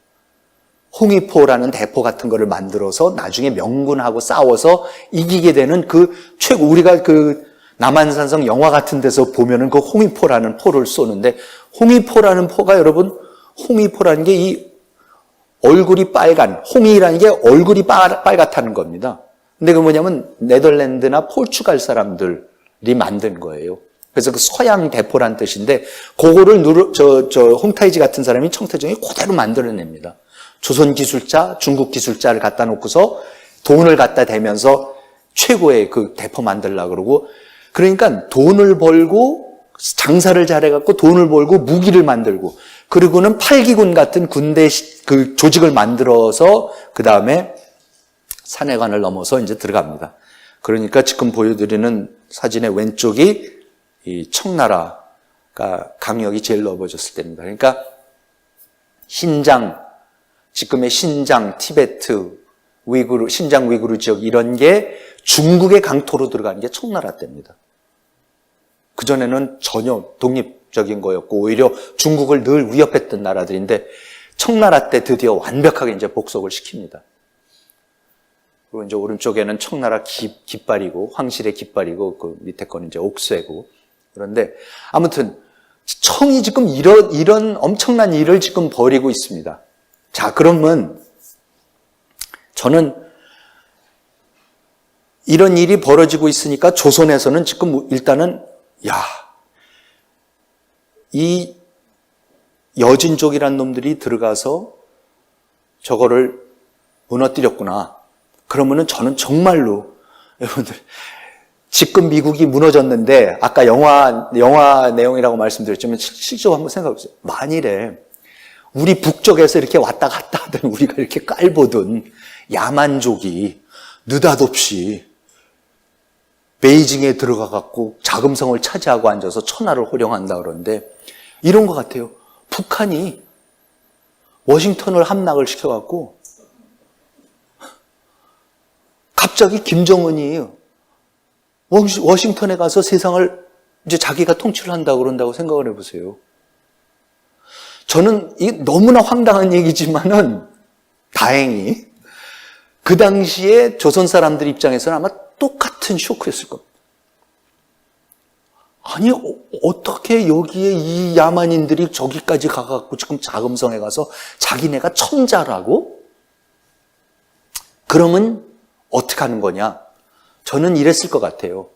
[SPEAKER 1] 홍위포라는 대포 같은 거를 만들어서 나중에 명군하고 싸워서 이기게 되는 우리가 남한산성 영화 같은 데서 보면은 그 홍위포라는 포를 쏘는데 홍위포라는 포가 여러분 홍위포라는 게 이 얼굴이 빨간 홍위라는 게 얼굴이 빨갛다는 겁니다. 근데 그 뭐냐면 네덜란드나 포르투갈 사람들이 만든 거예요. 그래서 그 서양 대포란 뜻인데 그거를 홍타이지 같은 사람이 청태종이 그대로 만들어냅니다. 조선 기술자, 중국 기술자를 갖다 놓고서 돈을 갖다 대면서 최고의 그 대포 만들려고 그러고 그러니까 돈을 벌고 장사를 잘해갖고 돈을 벌고 무기를 만들고 그리고는 팔기군 같은 군대 그 조직을 만들어서 그 다음에 산해관을 넘어서 이제 들어갑니다. 그러니까 지금 보여드리는 사진의 왼쪽이 이 청나라가 강력이 제일 넓어졌을 때입니다. 그러니까 신장, 지금의 신장, 티베트, 위구르, 신장 위구르 지역 이런 게 중국의 강토로 들어가는 게 청나라 때입니다. 그전에는 전혀 독립적인 거였고 오히려 중국을 늘 위협했던 나라들인데 청나라 때 드디어 완벽하게 이제 복속을 시킵니다. 그리고 이제 오른쪽에는 청나라 깃발이고 황실의 깃발이고 그 밑에 거는 이제 옥쇠고 그런데 아무튼 청이 지금 이런 엄청난 일을 지금 벌이고 있습니다. 자, 그러면 저는 이런 일이 벌어지고 있으니까 조선에서는 지금 일단은 이 여진족이란 놈들이 들어가서 저거를 무너뜨렸구나. 그러면은 저는 정말로 여러분들 지금 미국이 무너졌는데 아까 영화 내용이라고 말씀드렸지만 실제로 한번 생각해 보세요. 만일에 우리 북쪽에서 이렇게 왔다 갔다 하던 우리가 이렇게 깔보던 야만족이 느닷없이 베이징에 들어가 갖고 자금성을 차지하고 앉아서 천하를 호령한다 그러는데 이런 것 같아요. 북한이 워싱턴을 함락을 시켜 갖고 갑자기 김정은이 워싱턴에 가서 세상을 이제 자기가 통치를 한다고 그런다고 생각을 해보세요. 저는 이게 너무나 황당한 얘기지만은 다행히 그 당시에 조선 사람들 입장에서는 아마 똑같은 쇼크였을 겁니다. 아니 어떻게 여기에 이 야만인들이 저기까지 가갖고 지금 자금성에 가서 자기네가 천자라고? 그러면 어떻게 하는 거냐? 저는 이랬을 것 같아요.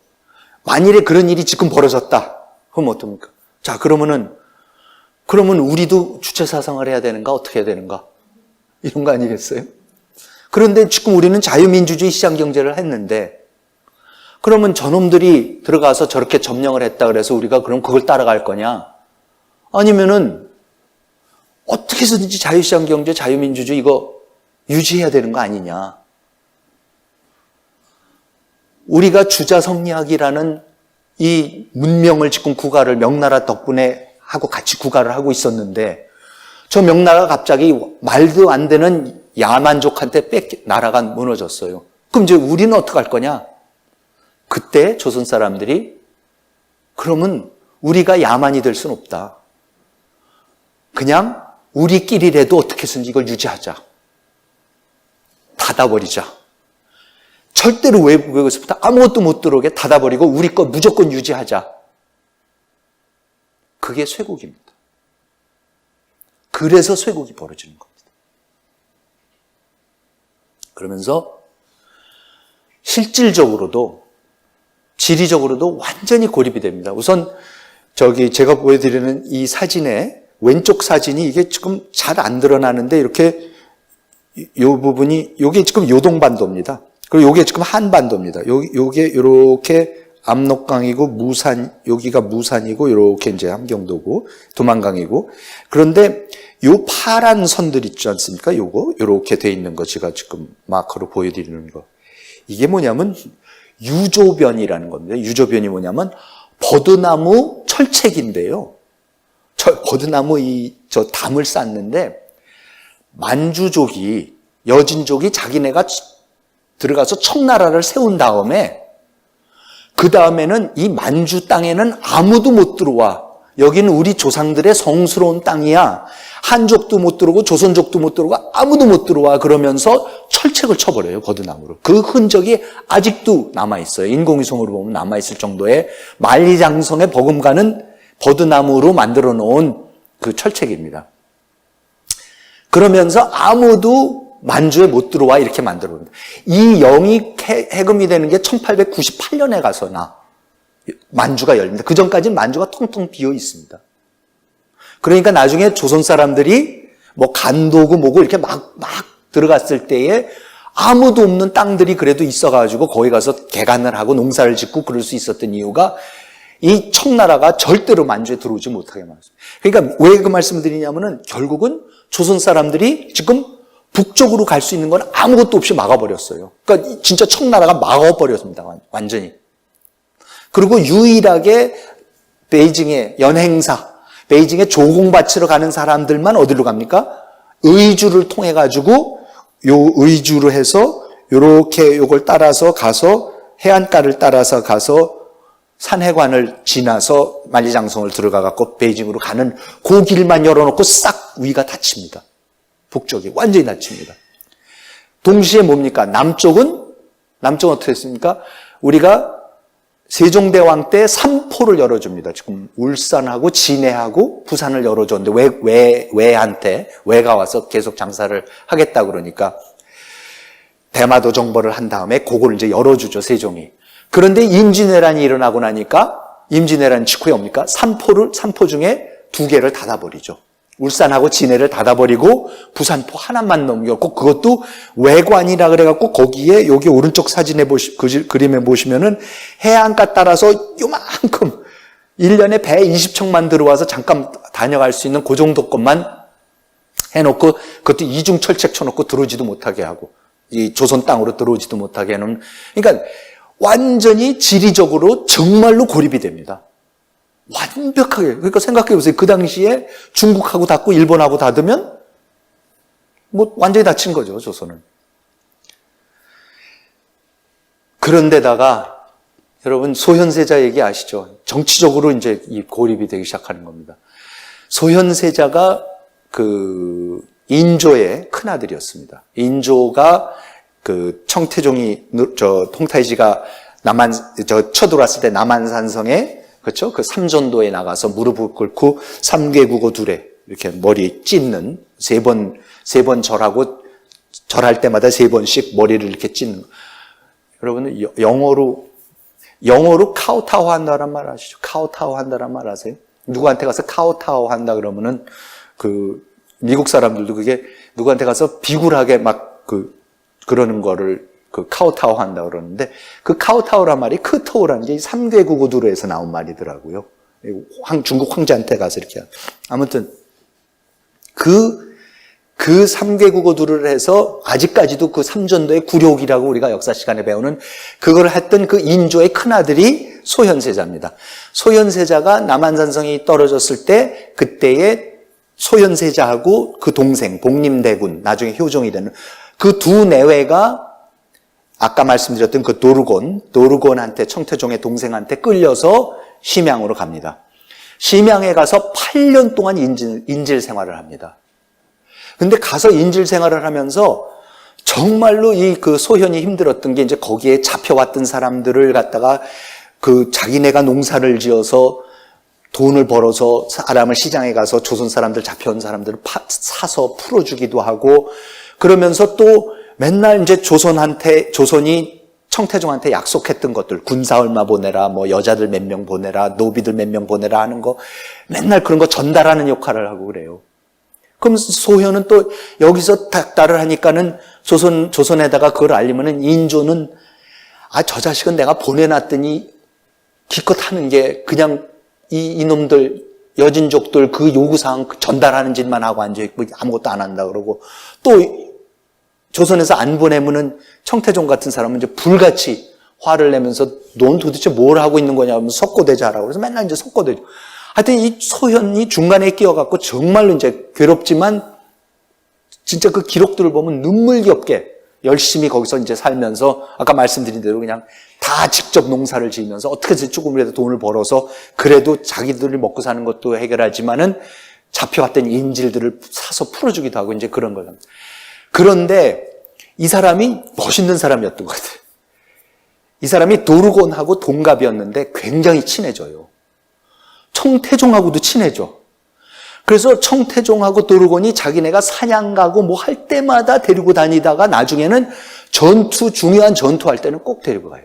[SPEAKER 1] 만일에 그런 일이 지금 벌어졌다. 그럼 어떻습니까? 자, 그러면 우리도 주체사상을 해야 되는가? 어떻게 해야 되는가? 이런 거 아니겠어요? 그런데 지금 우리는 자유민주주의 시장경제를 했는데 그러면 저놈들이 들어가서 저렇게 점령을 했다 그래서 우리가 그럼 그걸 따라갈 거냐? 아니면은 어떻게 해서든지 자유시장경제, 자유민주주의 이거 유지해야 되는 거 아니냐? 우리가 주자성리학이라는 이 문명을 지금 국가를 명나라 덕분에 하고 같이 국가를 하고 있었는데 저 명나라가 갑자기 말도 안 되는 야만족한테 나라가 무너졌어요. 그럼 이제 우리는 어떡할 거냐? 그때 조선 사람들이 그러면 우리가 야만이 될 수는 없다. 그냥 우리끼리라도 어떻게 해서든지 이걸 유지하자. 닫아버리자. 절대로 외국에서부터 아무것도 못 들어오게 닫아버리고 우리 거 무조건 유지하자. 그게 쇄국입니다. 그래서 쇄국이 벌어지는 겁니다. 그러면서 실질적으로도 지리적으로도 완전히 고립이 됩니다. 우선 제가 보여드리는 이 사진의 왼쪽 사진이 이게 지금 잘 안 드러나는데 이렇게 요 부분이 요게 지금 요동반도입니다. 그리고 요게 지금 한반도입니다. 요게 이렇게 압록강이고 무산, 여기가 무산이고 이렇게 이제 함경도고 두만강이고 그런데 요 파란 선들 있지 않습니까? 요거 이렇게 돼 있는 거 제가 지금 마커로 보여드리는 거 이게 뭐냐면 유조변이라는 겁니다. 유조변이 뭐냐면 버드나무 철책인데요. 버드나무 저 담을 쌓는데 만주족이 여진족이 자기네가 들어가서 청나라를 세운 다음에 그 다음에는 이 만주 땅에는 아무도 못 들어와. 여기는 우리 조상들의 성스러운 땅이야. 한족도 못 들어오고 조선족도 못 들어오고 아무도 못 들어와. 그러면서 철책을 쳐버려요. 버드나무로. 그 흔적이 아직도 남아있어요. 인공위성으로 보면 남아있을 정도의 만리장성에 버금가는 버드나무로 만들어 놓은 그 철책입니다. 그러면서 아무도 만주에 못 들어와 이렇게 만들어 놓습니다. 이 영이 해금이 되는 게 1898년에 가서나 만주가 열립니다. 그 전까지는 만주가 텅텅 비어 있습니다. 그러니까 나중에 조선 사람들이 뭐 간도고 뭐고 이렇게 막 들어갔을 때에 아무도 없는 땅들이 그래도 있어가지고 거기 가서 개간을 하고 농사를 짓고 그럴 수 있었던 이유가 이 청나라가 절대로 만주에 들어오지 못하게 막았습니다. 그러니까 왜 그 말씀을 드리냐면은 결국은 조선 사람들이 지금 북쪽으로 갈 수 있는 건 아무것도 없이 막아버렸어요. 그러니까 진짜 청나라가 막아버렸습니다. 완전히. 그리고 유일하게 베이징의 연행사, 베이징에 조공 바치러 가는 사람들만 어디로 갑니까? 의주를 통해 가지고 요 의주로 해서 요렇게 요걸 따라서 가서 해안가를 따라서 가서 산해관을 지나서 만리장성을 들어가 갖고 베이징으로 가는 그 길만 열어놓고 싹 위가 닫힙니다. 북쪽이 완전히 닫힙니다. 동시에 뭡니까? 남쪽은 어떻게 했습니까? 우리가 세종대왕 때 삼포를 열어줍니다. 지금 울산하고 진해하고 부산을 열어줬는데 왜가 와서 계속 장사를 하겠다 그러니까 대마도 정벌을 한 다음에 그걸 이제 열어주죠, 세종이. 그런데 임진왜란이 일어나고 나니까 임진왜란 직후에 뭡니까? 삼포 중에 2개를 닫아버리죠. 울산하고 진해를 닫아버리고 부산포 하나만 넘겼고 그것도 외관이라 그래갖고 거기에 여기 오른쪽 사진에 그림에 보시면은 해안가 따라서 요만큼 1년에 배 20척만 들어와서 잠깐 다녀갈 수 있는 그 정도 것만 해놓고 그것도 이중철책 쳐놓고 들어오지도 못하게 하고 이 조선 땅으로 들어오지도 못하게 해놓은 그러니까 완전히 지리적으로 정말로 고립이 됩니다. 완벽하게. 그러니까 생각해 보세요. 그 당시에 중국하고 닫고 일본하고 닫으면 뭐 완전히 닫힌 거죠, 조선은. 그런데다가 여러분 소현세자 얘기 아시죠? 정치적으로 이제 이 고립이 되기 시작하는 겁니다. 소현세자가 그 인조의 큰아들이었습니다. 인조가 그 청태종이 통타이지가 쳐들어왔을 때 남한산성에 그렇죠? 그 삼전도에 나가서 무릎을 꿇고 삼괴국어 둘에 이렇게 머리 찢는 세 번 절하고 절할 때마다 3번씩 머리를 이렇게 찢는. 여러분 영어로 카우타오 한다란 말 아시죠? 카우타오 한다란 말 아세요? 누구한테 가서 카우타오 한다 그러면은 그 미국 사람들도 그게 누구한테 가서 비굴하게 막 그러는 거를 그 카오타오 한다 그러는데 그 카오타오란 말이 크토우라는 게 3괴국어두로에서 나온 말이더라고요. 중국 황제한테 가서 이렇게 아무튼 그 3괴국어두를 해서 아직까지도 그 삼전도의 굴욕이라고 우리가 역사 시간에 배우는 그걸 했던 그 인조의 큰아들이 소현세자입니다. 소현세자가 남한산성이 떨어졌을 때 그때의 소현세자하고 그 동생 복림대군 나중에 효종이 되는 그 두 내외가 아까 말씀드렸던 그 도르곤한테 청태종의 동생한테 끌려서 심양으로 갑니다. 심양에 가서 8년 동안 인질 생활을 합니다. 근데 가서 인질 생활을 하면서 정말로 이 그 소현이 힘들었던 게 이제 거기에 잡혀왔던 사람들을 갖다가 그 자기네가 농사를 지어서 돈을 벌어서 사람을 시장에 가서 조선 사람들 잡혀온 사람들을 사서 풀어주기도 하고 그러면서 또 맨날 이제 조선이 청태종한테 약속했던 것들, 군사 얼마 보내라, 뭐 여자들 몇 명 보내라, 노비들 몇 명 보내라 하는 거, 맨날 그런 거 전달하는 역할을 하고 그래요. 그럼 소현은 또 여기서 닥달을 하니까는 조선에다가 그걸 알리면은 인조는 저 자식은 내가 보내놨더니 기껏 하는 게 그냥 이놈들, 여진족들 그 요구사항 전달하는 짓만 하고 앉아있고 아무것도 안 한다 그러고 또 조선에서 안 보내면은 청태종 같은 사람은 이제 불같이 화를 내면서 넌 도대체 뭘 하고 있는 거냐 하면서 석고대자라고 그래서 맨날 이제 석고대죠. 하여튼 이 소현이 중간에 끼어갖고 정말로 이제 괴롭지만 진짜 그 기록들을 보면 눈물겹게 열심히 거기서 이제 살면서 아까 말씀드린 대로 그냥 다 직접 농사를 지으면서 어떻게든 조금이라도 돈을 벌어서 그래도 자기들이 먹고 사는 것도 해결하지만은 잡혀왔던 인질들을 사서 풀어주기도 하고 이제 그런 거예요. 그런데 이 사람이 멋있는 사람이었던 것 같아요. 이 사람이 도르곤하고 동갑이었는데 굉장히 친해져요. 청태종하고도 친해져. 그래서 청태종하고 도르곤이 자기네가 사냥 가고 뭐 할 때마다 데리고 다니다가 나중에는 중요한 전투할 때는 꼭 데리고 가요.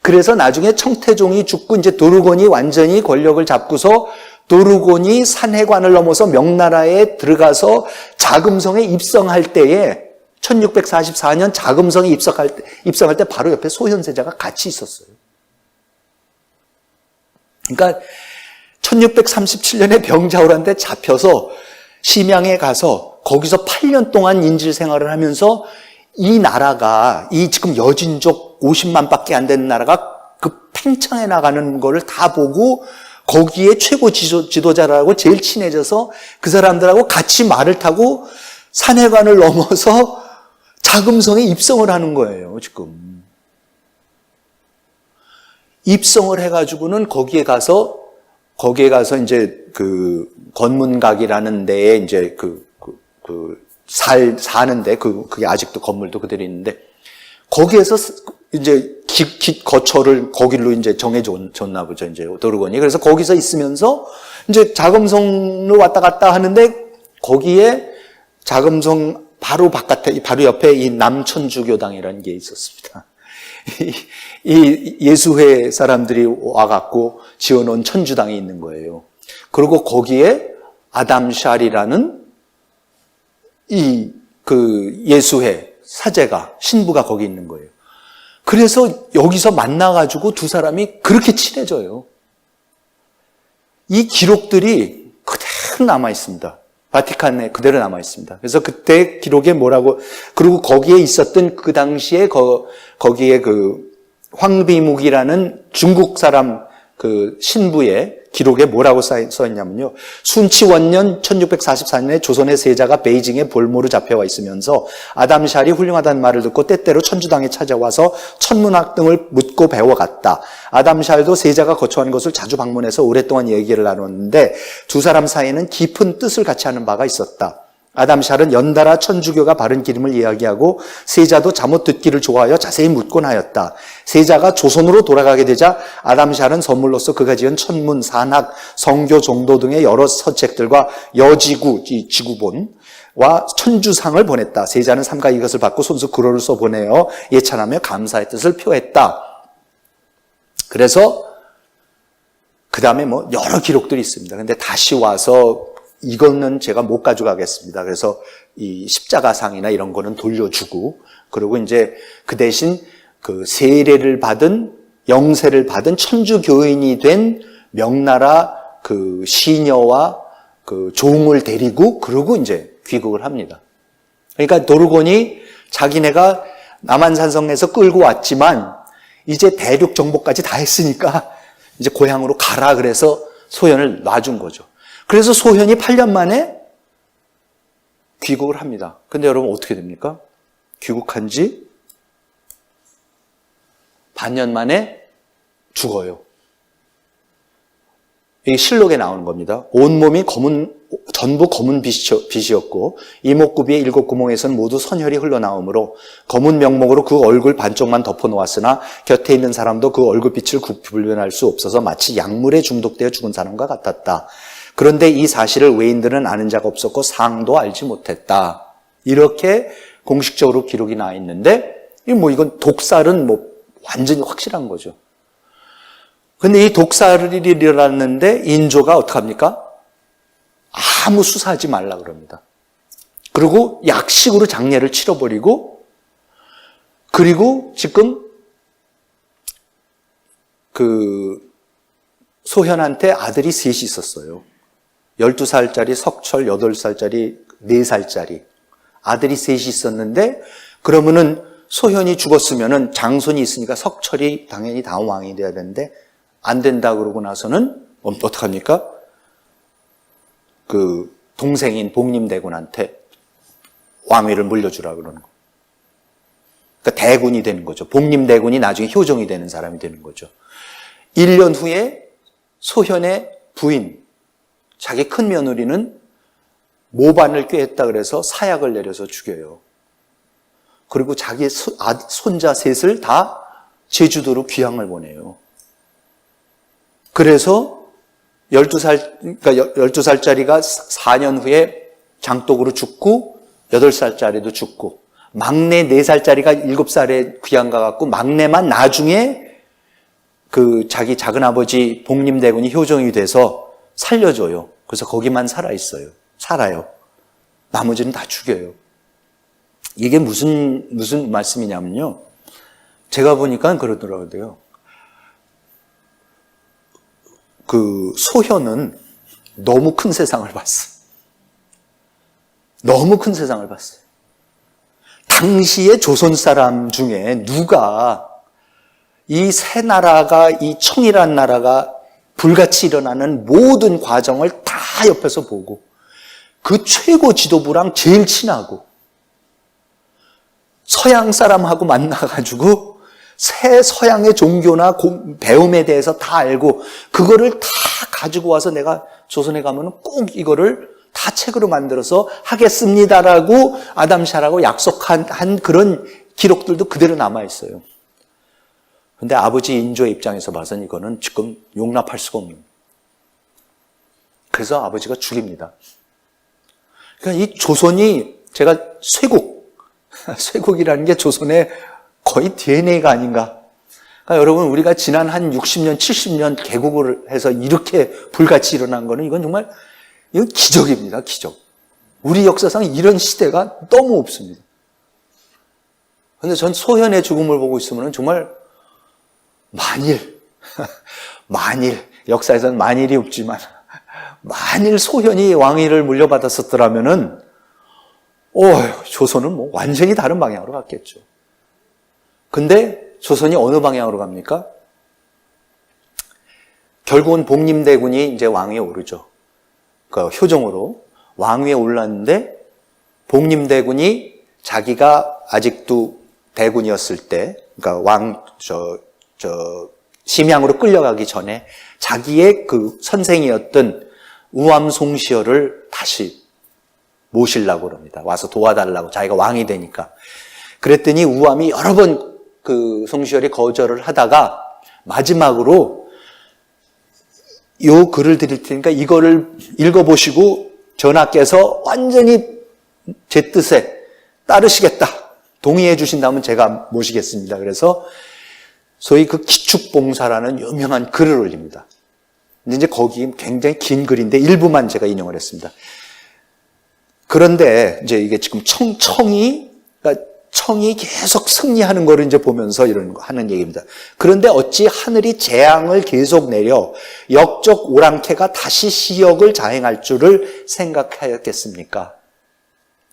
[SPEAKER 1] 그래서 나중에 청태종이 죽고 이제 도르곤이 완전히 권력을 잡고서 도르곤이 산해관을 넘어서 명나라에 들어가서 자금성에 입성할 때에 1644년 자금성이 입성할 때 바로 옆에 소현세자가 같이 있었어요. 그러니까 1637년에 병자호란데 잡혀서 심양에 가서 거기서 8년 동안 인질 생활을 하면서 이 나라가, 이 지금 여진족 50만 밖에 안 되는 나라가 그 팽창해 나가는 거를 다 보고 거기에 최고 지도자라고 제일 친해져서 그 사람들하고 같이 말을 타고 산해관을 넘어서 자금성에 입성을 하는 거예요, 지금. 입성을 해가지고는 거기에 가서 이제 그 건문각이라는 데에 이제 사는데 그게 아직도 건물도 그대로 있는데 거기에서 이제 거처를 거길로 이제 정해줬나 보죠, 이제 도르곤이. 그래서 거기서 있으면서 이제 자금성으로 왔다 갔다 하는데 거기에 자금성 바로 바깥에, 바로 옆에 이 남천주교당이라는 게 있었습니다. 이 예수회 사람들이 와갖고 지어놓은 천주당이 있는 거예요. 그리고 거기에 아담 샬이라는 그 예수회 사제가, 신부가 거기 있는 거예요. 그래서 여기서 만나가지고 두 사람이 그렇게 친해져요. 이 기록들이 그대로 남아있습니다. 바티칸에 그대로 남아있습니다. 그래서 그때 기록에 뭐라고, 그리고 거기에 있었던 그 당시에 거기에 그 황비묵이라는 중국 사람 그 신부의 기록에 뭐라고 써있냐면요. 순치원년 1644년에 조선의 세자가 베이징에 볼모로 잡혀와 있으면서 아담샬이 훌륭하다는 말을 듣고 때때로 천주당에 찾아와서 천문학 등을 묻고 배워갔다. 아담샬도 세자가 거처한 것을 자주 방문해서 오랫동안 얘기를 나눴는데 두 사람 사이에는 깊은 뜻을 같이 하는 바가 있었다. 아담샬은 연달아 천주교가 바른 기름을 이야기하고 세자도 잠못 듣기를 좋아하여 자세히 묻곤 하였다. 세자가 조선으로 돌아가게 되자 아담샬은 선물로서 그가 지은 천문, 산학, 성교, 종도 등의 여러 서책들과 여지구, 이 지구본과 천주상을 보냈다. 세자는 삼가 이것을 받고 손수 글을 써 보내어 예찬하며 감사의 뜻을 표했다. 그래서 그 다음에 뭐 여러 기록들이 있습니다. 근데 다시 와서 이거는 제가 못 가져가겠습니다. 그래서 이 십자가상이나 이런 거는 돌려주고, 그리고 이제 그 대신 그 세례를 받은, 영세를 받은 천주교인이 된 명나라 그 시녀와 그 종을 데리고, 그러고 이제 귀국을 합니다. 그러니까 도르곤이 자기네가 남한산성에서 끌고 왔지만, 이제 대륙 정복까지 다 했으니까, 이제 고향으로 가라 그래서 소현을 놔준 거죠. 그래서 소현이 8년 만에 귀국을 합니다. 근데 여러분 어떻게 됩니까? 귀국한 지 반년 만에 죽어요. 이게 실록에 나오는 겁니다. 온몸이 전부 검은 빛이었고 이목구비의 7구멍에서는 모두 선혈이 흘러나오므로 검은 명목으로 그 얼굴 반쪽만 덮어놓았으나 곁에 있는 사람도 그 얼굴빛을 구분할 수 없어서 마치 약물에 중독되어 죽은 사람과 같았다. 그런데 이 사실을 외인들은 아는 자가 없었고 상도 알지 못했다. 이렇게 공식적으로 기록이 나 있는데, 이건 독살은 완전히 확실한 거죠. 근데 이 독살이 일어났는데 인조가 어떡합니까? 아무 수사하지 말라 그럽니다. 그리고 약식으로 장례를 치러버리고, 그리고 지금 그 소현한테 아들이 셋이 있었어요. 12살짜리 석철, 8살짜리, 4살짜리 아들이 셋이 있었는데, 그러면은 소현이 죽었으면은 장손이 있으니까 석철이 당연히 다음 왕이 돼야 되는데 안 된다 그러고 나서는 어떡합니까? 그 동생인 복림대군한테 왕위를 물려주라 그러는 거. 그러니까 대군이 되는 거죠. 복림대군이 나중에 효종이 되는 사람이 되는 거죠. 1년 후에 소현의 부인, 자기 큰 며느리는 모반을 꾀했다 그래서 사약을 내려서 죽여요. 그리고 자기 손자 셋을 다 제주도로 귀향을 보내요. 그래서 12살짜리가 4년 후에 장독으로 죽고 8살짜리도 죽고 막내 4살짜리가 7살에 귀향 가갖고 막내만 나중에 그 자기 작은아버지 복림대군이 효종이 돼서 살려줘요. 그래서 거기만 살아요. 나머지는 다 죽여요. 이게 무슨 말씀이냐면요. 제가 보니까 그러더라고요. 그 소현은 너무 큰 세상을 봤어. 너무 큰 세상을 봤어요. 당시의 조선 사람 중에 누가 이 새 나라가, 이 청이란 나라가 불같이 일어나는 모든 과정을 다 옆에서 보고 그 최고 지도부랑 제일 친하고 서양 사람하고 만나가지고 새 서양의 종교나 배움에 대해서 다 알고 그거를 다 가지고 와서 내가 조선에 가면 꼭 이거를 다 책으로 만들어서 하겠습니다라고 아담샤라고 약속한 그런 기록들도 그대로 남아있어요. 근데 아버지 인조의 입장에서 봐서는 이거는 지금 용납할 수가 없는. 그래서 아버지가 죽입니다. 그러니까 이 조선이 제가 쇠국이라는 게 조선의 거의 DNA가 아닌가. 그러니까 여러분 우리가 지난 한 60년, 70년 개국을 해서 이렇게 불같이 일어난 거는 이건 정말 이건 기적입니다. 기적. 우리 역사상 이런 시대가 너무 없습니다. 그런데 전 소현의 죽음을 보고 있으면 정말 만일 역사에서는 만일이 없지만 만일 소현이 왕위를 물려받았었더라면은 조선은 뭐 완전히 다른 방향으로 갔겠죠. 근데 조선이 어느 방향으로 갑니까? 결국은 복림대군이 이제 왕위에 오르죠. 그 효종으로 왕위에 올랐는데 복림대군이 자기가 아직도 대군이었을 때, 그러니까 심양으로 끌려가기 전에 자기의 그 선생이었던 우암 송시열을 다시 모시려고 그럽니다. 와서 도와달라고, 자기가 왕이 되니까. 그랬더니 우암이 여러 번 그 송시열이 거절을 하다가 마지막으로 요 글을 드릴 테니까 이거를 읽어보시고 전하께서 완전히 제 뜻에 따르시겠다, 동의해 주신다면 제가 모시겠습니다. 그래서 소위 그 기축봉사라는 유명한 글을 올립니다. 근데 이제 거기 굉장히 긴 글인데 일부만 제가 인용을 했습니다. 그런데 이제 이게 지금 청이 계속 승리하는 거를 이제 보면서 이런 거 하는 얘기입니다. 그런데 어찌 하늘이 재앙을 계속 내려 역적 오랑캐가 다시 시역을 자행할 줄을 생각하였겠습니까?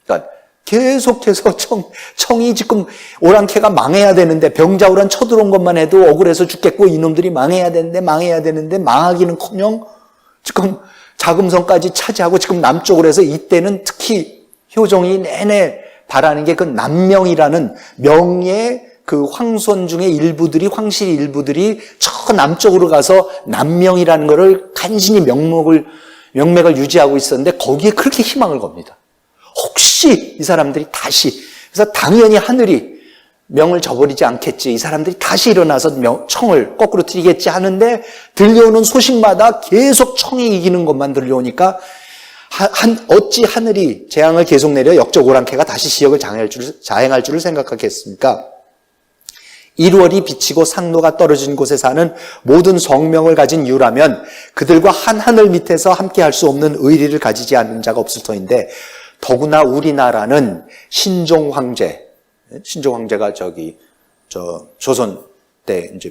[SPEAKER 1] 그러니까 계속해서 청이 지금 오랑캐가 망해야 되는데 병자호란 쳐들어온 것만 해도 억울해서 죽겠고 이놈들이 망해야 되는데 망하기는커녕 지금 자금성까지 차지하고 지금 남쪽으로 해서 이때는 특히 효종이 내내 바라는 게 그 남명이라는 명의 그 황손 중에 황실 일부들이 저 남쪽으로 가서 남명이라는 거를 간신히 명맥을 유지하고 있었는데 거기에 그렇게 희망을 겁니다. 혹시 이 사람들이 그래서 당연히 하늘이 명을 저버리지 않겠지, 이 사람들이 다시 일어나서 청을 거꾸로 트이겠지 하는데 들려오는 소식마다 계속 청이 이기는 것만 들려오니까 어찌 하늘이 재앙을 계속 내려 역적 오랑캐가 다시 시역을 자행할 줄을 생각하겠습니까? 1월이 비치고 상로가 떨어진 곳에 사는 모든 성명을 가진 이유라면 그들과 한 하늘 밑에서 함께 할 수 없는 의리를 가지지 않는 자가 없을 터인데, 더구나 우리나라는 신종 황제가 조선 때 이제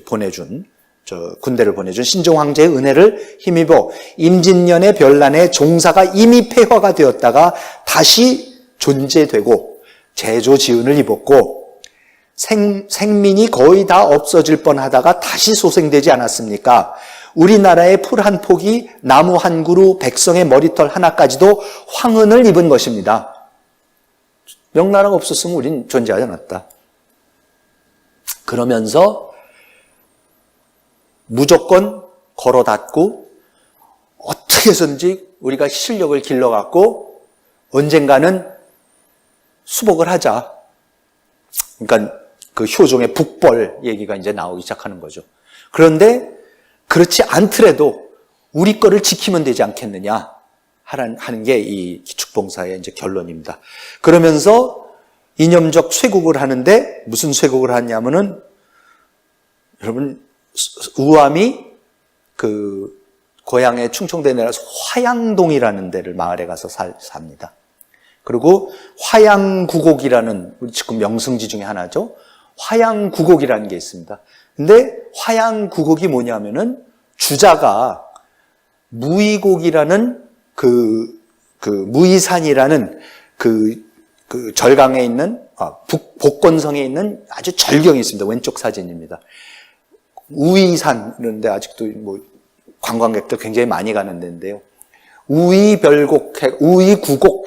[SPEAKER 1] 군대를 보내준 신종 황제의 은혜를 힘입어 임진년의 별난에 종사가 이미 폐허가 되었다가 다시 존재되고 제조지은을 입었고 생민이 거의 다 없어질 뻔하다가 다시 소생되지 않았습니까? 우리나라의 풀 한 폭이 나무 한 그루, 백성의 머리털 하나까지도 황흔을 입은 것입니다. 명나라가 없었으면 우린 존재하지 않았다. 그러면서 무조건 걸어 닫고 어떻게 해서든지 우리가 실력을 길러갖고 언젠가는 수복을 하자. 그러니까 그 효종의 북벌 얘기가 이제 나오기 시작하는 거죠. 그런데 그렇지 않더라도 우리 거를 지키면 되지 않겠느냐 하는 게 이 기축봉사의 이제 결론입니다. 그러면서 이념적 쇄국을 하는데 무슨 쇄국을 하냐면은 여러분 우암이 고향의 충청도에 내려서 화양동이라는 데를 마을에 가서 삽니다. 그리고 화양구곡이라는 우리 지금 명승지 중에 하나죠. 화양구곡이라는 게 있습니다. 근데 화양구곡이 뭐냐면은 주자가 무의곡이라는 무의산이라는 그 절강에 있는 복건성에 있는 아주 절경이 있습니다. 왼쪽 사진입니다. 우의산 이런데 아직도 뭐 관광객들 굉장히 많이 가는 데인데요. 우의구곡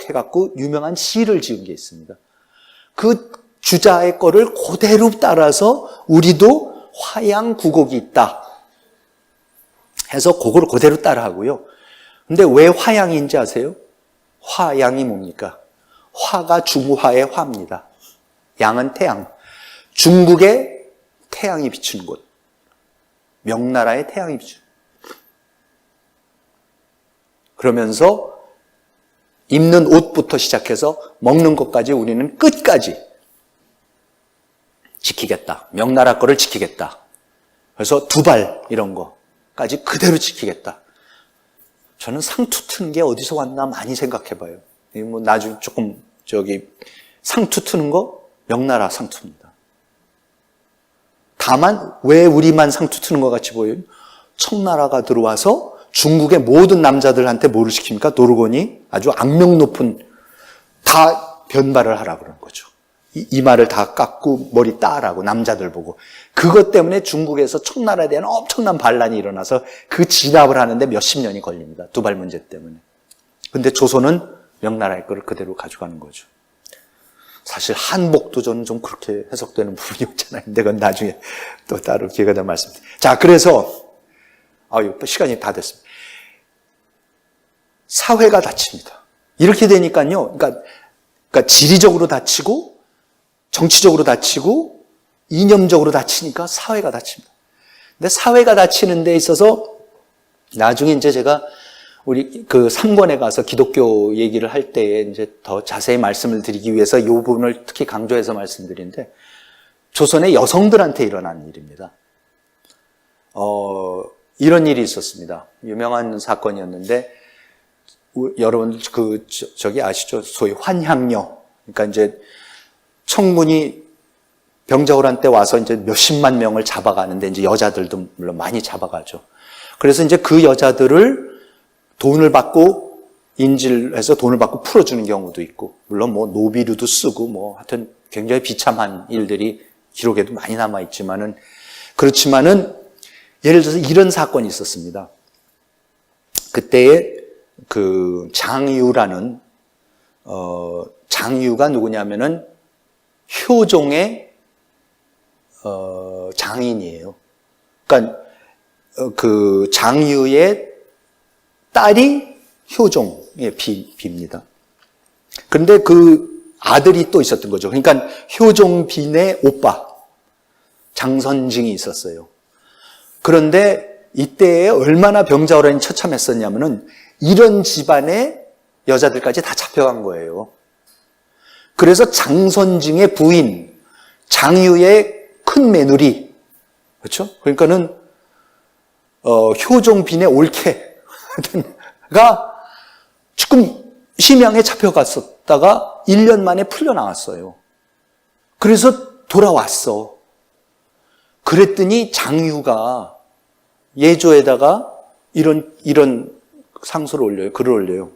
[SPEAKER 1] 해갖고 유명한 시를 지은 게 있습니다. 그 주자의 거를 그대로 따라서 우리도 화양구곡이 있다 해서 그거를 그대로 따라하고요. 근데 왜 화양인지 아세요? 화양이 뭡니까? 화가 중화의 화입니다. 양은 태양. 중국에 태양이 비추는 곳. 명나라에 태양이 비추는 곳. 그러면서 입는 옷부터 시작해서 먹는 것까지 우리는 끝까지 지키겠다. 명나라 거를 지키겠다. 그래서 두발 이런 거까지 그대로 지키겠다. 저는 상투 트는 게 어디서 왔나 많이 생각해봐요. 뭐 나중에 조금 상투 트는 거 명나라 상투입니다. 다만 왜 우리만 상투 트는 것 같이 보여요? 청나라가 들어와서 중국의 모든 남자들한테 뭐를 시킵니까? 노르곤이 아주 악명 높은 다 변발을 하라고 그러는 거죠. 이마를 다 깎고 머리 따라고 남자들 보고. 그것 때문에 중국에서 청나라에 대한 엄청난 반란이 일어나서 그 진압을 하는데 몇십 년이 걸립니다. 두발 문제 때문에. 근데 조선은 명나라의 거를 그대로 가져가는 거죠. 사실 한복도 저는 좀 그렇게 해석되는 부분이 없잖아요. 근데 그건 나중에 또 따로 기회가 되면 말씀드릴게요. 자, 그래서 시간이 다 됐습니다. 사회가 다칩니다. 이렇게 되니까요. 그러니까 지리적으로 다치고 정치적으로 다치고 이념적으로 다치니까 사회가 다칩니다. 근데 사회가 다치는 데 있어서 나중에 이제 제가 우리 그 3권에 가서 기독교 얘기를 할 때에 이제 더 자세히 말씀을 드리기 위해서 이 부분을 특히 강조해서 말씀드리는데 조선의 여성들한테 일어난 일입니다. 이런 일이 있었습니다. 유명한 사건이었는데 여러분 저기 아시죠? 소위 환향녀. 그러니까 이제 청군이 병자호란 때 와서 이제 몇십만 명을 잡아가는데 이제 여자들도 물론 많이 잡아가죠. 그래서 이제 그 여자들을 돈을 받고 인질해서 돈을 받고 풀어주는 경우도 있고, 물론 뭐 노비류도 쓰고 뭐 하여튼 굉장히 비참한 일들이 기록에도 많이 남아 있지만은 그렇지만은 예를 들어서 이런 사건이 있었습니다. 그때에 그 장유라는 장유가 누구냐면은 효종의 장인이에요. 그러니까 그 장유의 딸이 효종의 비입니다. 그런데 그 아들이 또 있었던 거죠. 그러니까 효종빈의 오빠 장선징이 있었어요. 그런데 이때에 얼마나 병자호란이 처참했었냐면은 이런 집안의 여자들까지 다 잡혀간 거예요. 그래서 장선징의 부인, 장유의 큰 며느리, 그렇죠? 그러니까는 효종빈의 올케가 지금 심양에 잡혀갔었다가 1년 만에 풀려나왔어요. 그래서 돌아왔어. 그랬더니 장유가 예조에다가 이런 상소를 올려요. 글을 올려요.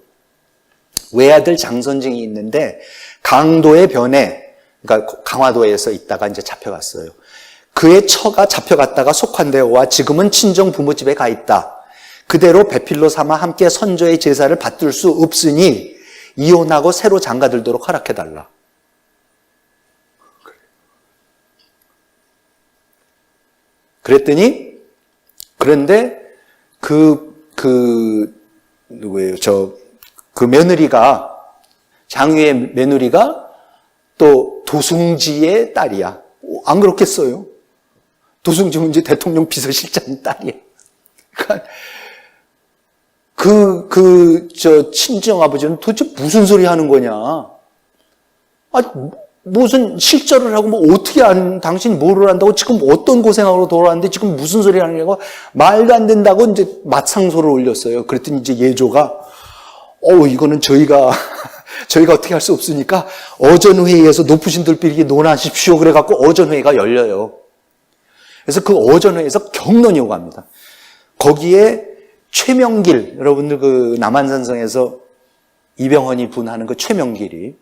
[SPEAKER 1] 외아들 장선징이 있는데 강도의 변에, 그러니까 강화도에서 있다가 이제 잡혀갔어요. 그의 처가 잡혀갔다가 속환되어 와 지금은 친정 부모집에 가 있다. 그대로 배필로 삼아 함께 선조의 제사를 받들 수 없으니 이혼하고 새로 장가들도록 허락해달라. 그랬더니 그런데 누구예요? 그 며느리가, 장유의 며느리가 또 도승지의 딸이야. 안 그렇겠어요? 도승지는 이제 대통령 비서실장 딸이야. 그러니까 친정아버지는 도대체 무슨 소리 하는 거냐? 무슨 실절을 하고 뭐 어떻게 당신이 뭐를 한다고 지금 어떤 고생하고 돌아왔는데 지금 무슨 소리 하는 거냐고 말도 안 된다고 이제 맞상소를 올렸어요. 그랬더니 이제 예조가 이거는 저희가 저희가 어떻게 할 수 없으니까 어전회의에서 높으신 들끼리 논하십시오. 그래갖고 어전회의가 열려요. 그래서 그 어전회의에서 경론이 오고 합니다. 거기에 최명길, 여러분들 그 남한산성에서 이병헌이 분하는 그 최명길이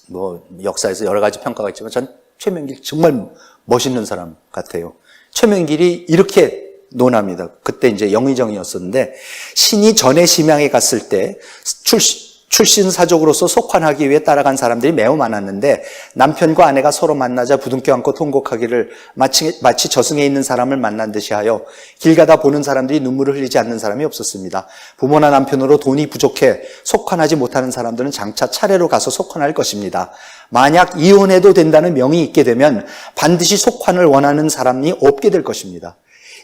[SPEAKER 1] 뭐 역사에서 여러 가지 평가가 있지만 전 최명길 정말 멋있는 사람 같아요. 최명길이 이렇게 논합니다. 그때 이제 영의정이었었는데 신이 전에 심양에 갔을 때 출신 사족으로서 속환하기 위해 따라간 사람들이 매우 많았는데 남편과 아내가 서로 만나자 부둥켜 안고 통곡하기를 마치 저승에 있는 사람을 만난 듯이 하여 길 가다 보는 사람들이 눈물을 흘리지 않는 사람이 없었습니다. 부모나 남편으로 돈이 부족해 속환하지 못하는 사람들은 장차 차례로 가서 속환할 것입니다. 만약 이혼해도 된다는 명이 있게 되면 반드시 속환을 원하는 사람이 없게 될 것입니다.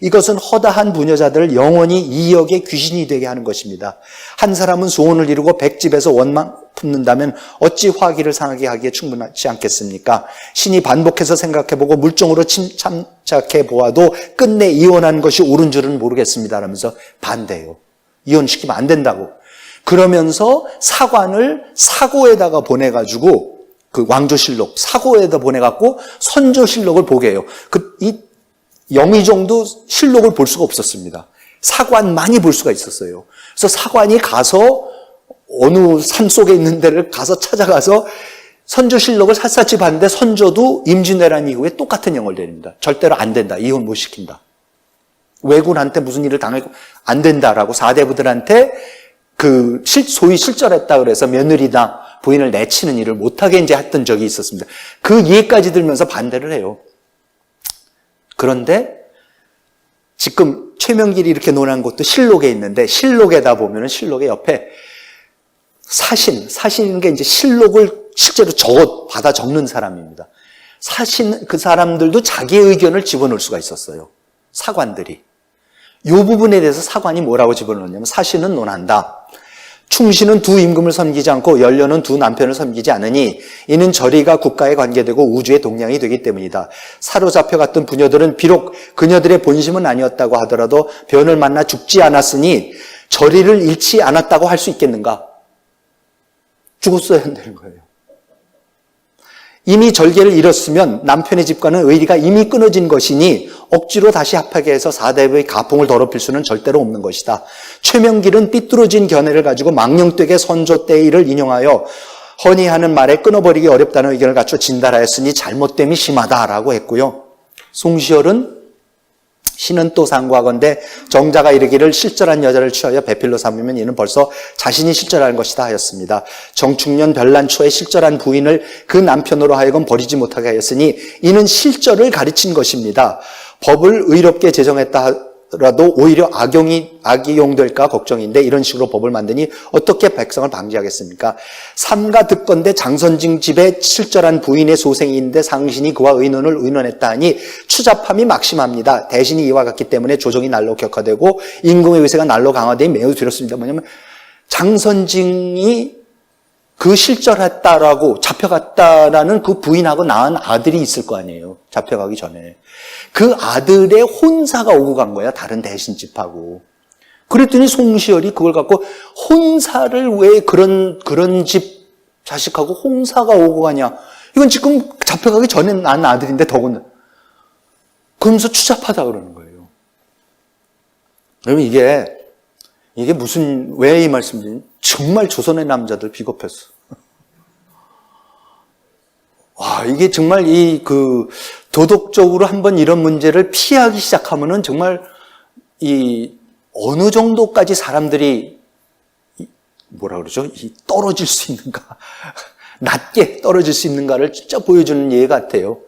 [SPEAKER 1] 이것은 허다한 부녀자들을 영원히 이역의 귀신이 되게 하는 것입니다. 한 사람은 소원을 이루고 100집에서 원망 품는다면 어찌 화기를 상하게 하기에 충분하지 않겠습니까? 신이 반복해서 생각해보고 물정으로 참작해 보아도 끝내 이혼하는 것이 옳은 줄은 모르겠습니다. 라면서 반대해요. 이혼시키면 안 된다고. 그러면서 사관을 사고에다가 보내가지고 그 왕조실록 사고에다 보내갖고 선조실록을 보게 해요. 이 영의정도 실록을 볼 수가 없었습니다. 사관만이 볼 수가 있었어요. 그래서 사관이 가서 어느 산 속에 있는 데를 가서 찾아가서 선조실록을 샅샅이 봤는데 선조도 임진왜란 이후에 똑같은 영을 내립니다. 절대로 안 된다. 이혼 못 시킨다. 왜군한테 무슨 일을 당하고 안 된다라고 사대부들한테 그 소위 실절했다 그래서 며느리나 부인을 내치는 일을 못하게 이제 했던 적이 있었습니다. 그 예까지 들면서 반대를 해요. 그런데 지금 최명길이 이렇게 논한 것도 실록에 있는데 실록에다 보면은 실록의 옆에 사신인 게 이제 실록을 실제로 받아 적는 사람입니다. 그 사람들도 자기의 의견을 집어넣을 수가 있었어요. 사관들이. 이 부분에 대해서 사관이 뭐라고 집어넣냐면 사신은 논한다. 충신은 두 임금을 섬기지 않고 연료는 두 남편을 섬기지 않으니 이는 저리가 국가에 관계되고 우주의 동량이 되기 때문이다. 사로잡혀갔던 부녀들은 비록 그녀들의 본심은 아니었다고 하더라도 변을 만나 죽지 않았으니 저리를 잃지 않았다고 할 수 있겠는가? 죽었어야 한다는 거예요. 이미 절개를 잃었으면 남편의 집과는 의리가 이미 끊어진 것이니 억지로 다시 합하게 해서 사대부의 가풍을 더럽힐 수는 절대로 없는 것이다. 최명길은 삐뚤어진 견해를 가지고 망령되게 선조 때의 일을 인용하여 허니 하는 말에 끊어버리기 어렵다는 의견을 갖춰 진달하였으니 잘못됨이 심하다라고 했고요. 송시열은 신은 또 상고하건대 정자가 이르기를 실절한 여자를 취하여 배필로 삼으면 이는 벌써 자신이 실절한 것이다 하였습니다. 정충년 별난 초에 실절한 부인을 그 남편으로 하여금 버리지 못하게 하였으니 이는 실절을 가르친 것입니다. 법을 의롭게 제정했다 라도 오히려 악이용될까 걱정인데 이런 식으로 법을 만드니 어떻게 백성을 방지하겠습니까? 삼가 듣건대 장선징 집에 실절한 부인의 소생인데 상신이 그와 의논했다 하니 추잡함이 막심합니다. 대신이 이와 같기 때문에 조정이 날로 격화되고 임금의 의세가 날로 강화되니 매우 두렵습니다. 뭐냐면 장선징이 그 실절했다라고 잡혀갔다라는 그 부인하고 낳은 아들이 있을 거 아니에요. 잡혀가기 전에. 그 아들의 혼사가 오고 간 거야. 다른 대신집하고. 그랬더니 송시열이 그걸 갖고 혼사를 왜 그런 집 자식하고 혼사가 오고 가냐. 이건 지금 잡혀가기 전에 낳은 아들인데 더군다나. 그러면서 추잡하다 그러는 거예요. 그러면 이게 무슨, 왜 이 말씀드리니? 정말 조선의 남자들 비겁했어. 와, 이게 정말 도덕적으로 한번 이런 문제를 피하기 시작하면은 정말 어느 정도까지 사람들이 떨어질 수 있는가. 낮게 떨어질 수 있는가를 진짜 보여주는 예 같아요.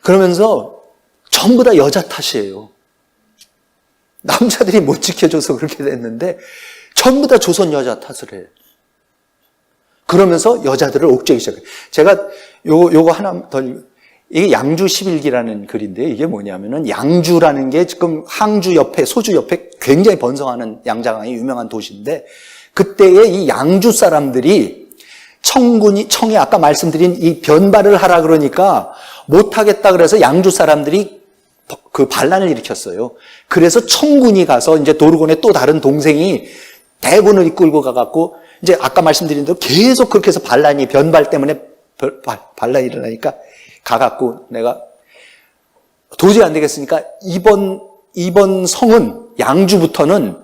[SPEAKER 1] 그러면서 전부 다 여자 탓이에요. 남자들이 못 지켜줘서 그렇게 됐는데 전부 다 조선 여자 탓을 해요. 그러면서 여자들을 옥죄기 시작해요. 제가 요거 하나 더, 이게 양주 11기라는 글인데요. 이게 뭐냐면은 양주라는 게 지금 항주 옆에, 소주 옆에 굉장히 번성하는 양자강이 유명한 도시인데 그때에 이 양주 사람들이 청에 아까 말씀드린 이 변발을 하라 그러니까 못하겠다 그래서 양주 사람들이 그 반란을 일으켰어요. 그래서 청군이 가서 이제 도르곤의 또 다른 동생이 대군을 이끌고 가갖고 이제 아까 말씀드린 대로 계속 그렇게 해서 변발 때문에 반란이 일어나니까 가갖고 내가 도저히 안 되겠으니까 이번 성은 양주부터는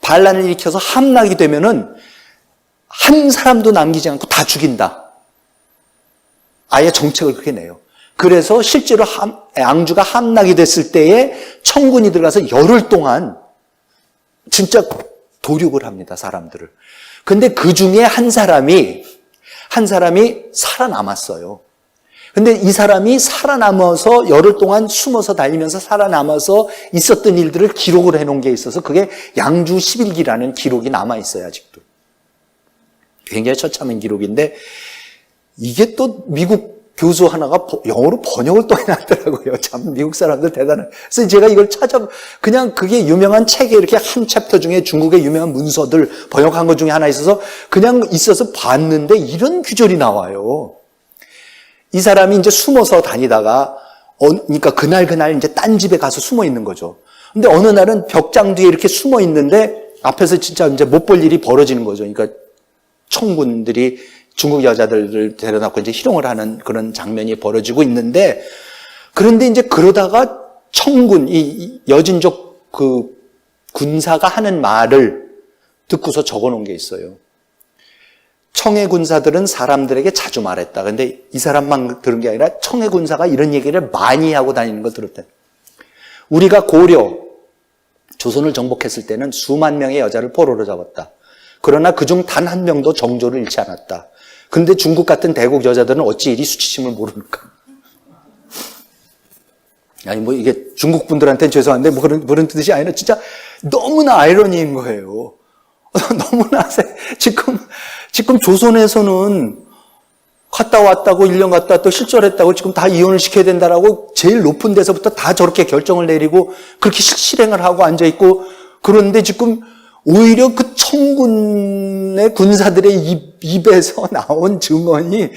[SPEAKER 1] 반란을 일으켜서 함락이 되면은 한 사람도 남기지 않고 다 죽인다. 아예 정책을 그렇게 내요. 그래서 실제로 양주가 함락이 됐을 때에 청군이 들어가서 열흘 동안 진짜 도륙을 합니다, 사람들을. 근데 그 중에 한 사람이 살아남았어요. 근데 이 사람이 살아남아서 열흘 동안 숨어서 달리면서 살아남아서 있었던 일들을 기록을 해놓은 게 있어서 그게 양주 11기라는 기록이 남아있어요, 아직도. 굉장히 처참한 기록인데 이게 또 미국 교수 하나가 영어로 번역을 또 해놨더라고요. 참 미국 사람들 대단해. 그래서 제가 이걸 그냥 그게 유명한 책에 이렇게 한 챕터 중에 중국의 유명한 문서들 번역한 것 중에 하나 있어서 그냥 있어서 봤는데 이런 규절이 나와요. 이 사람이 이제 숨어서 다니다가 그러니까 그날 이제 딴 집에 가서 숨어 있는 거죠. 근데 어느 날은 벽장 뒤에 이렇게 숨어 있는데 앞에서 진짜 이제 못 볼 일이 벌어지는 거죠. 그러니까 청군들이 중국 여자들을 데려다고 이제 희롱을 하는 그런 장면이 벌어지고 있는데, 그런데 이제 그러다가 청군, 이 여진족 그 군사가 하는 말을 듣고서 적어 놓은 게 있어요. 청해 군사들은 사람들에게 자주 말했다. 근데 이 사람만 들은 게 아니라 청해 군사가 이런 얘기를 많이 하고 다니는 걸 들었대. 우리가 고려, 조선을 정복했을 때는 수만 명의 여자를 포로로 잡았다. 그러나 그중 단 한 명도 정조를 잃지 않았다. 근데 중국 같은 대국 여자들은 어찌 이리 수치심을 모르는가? 아니 뭐 이게 중국 분들한테는 죄송한데 뭐 그런 뜻이 아니라 진짜 너무나 아이러니인 거예요. 너무나 지금 조선에서는 갔다 왔다고 1년 갔다 또 실절했다고 지금 다 이혼을 시켜야 된다라고 제일 높은 데서부터 다 저렇게 결정을 내리고 그렇게 실행을 하고 앉아 있고, 그런데 지금 오히려 그 청군의 군사들의 입에서 나온 증언이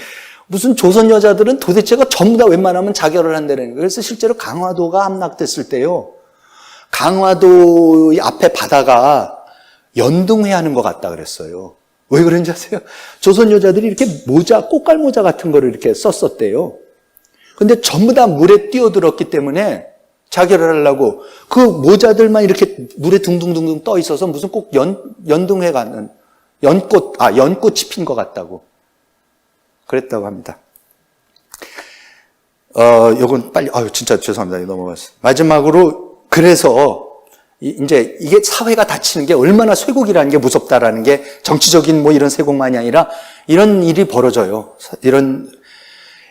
[SPEAKER 1] 무슨 조선 여자들은 도대체가 전부 다 웬만하면 자결을 한다는 거예요. 그래서 실제로 강화도가 함락됐을 때요, 강화도 앞에 바다가 연등회하는 것 같다 그랬어요. 왜 그런지 아세요? 조선 여자들이 이렇게 꽃갈 모자 같은 거를 이렇게 썼었대요. 근데 전부 다 물에 뛰어들었기 때문에 자결을 하려고 그 모자들만 이렇게 물에 둥둥둥둥 떠 있어서 무슨 꼭 연등회 가는 연꽃이 핀 것 같다고 그랬다고 합니다. 요건 빨리, 진짜 죄송합니다. 넘어갔어요. 마지막으로, 그래서 이제 이게 사회가 닫히는 게 얼마나 쇠국이라는 게 무섭다라는 게 정치적인 뭐 이런 쇠국만이 아니라 이런 일이 벌어져요.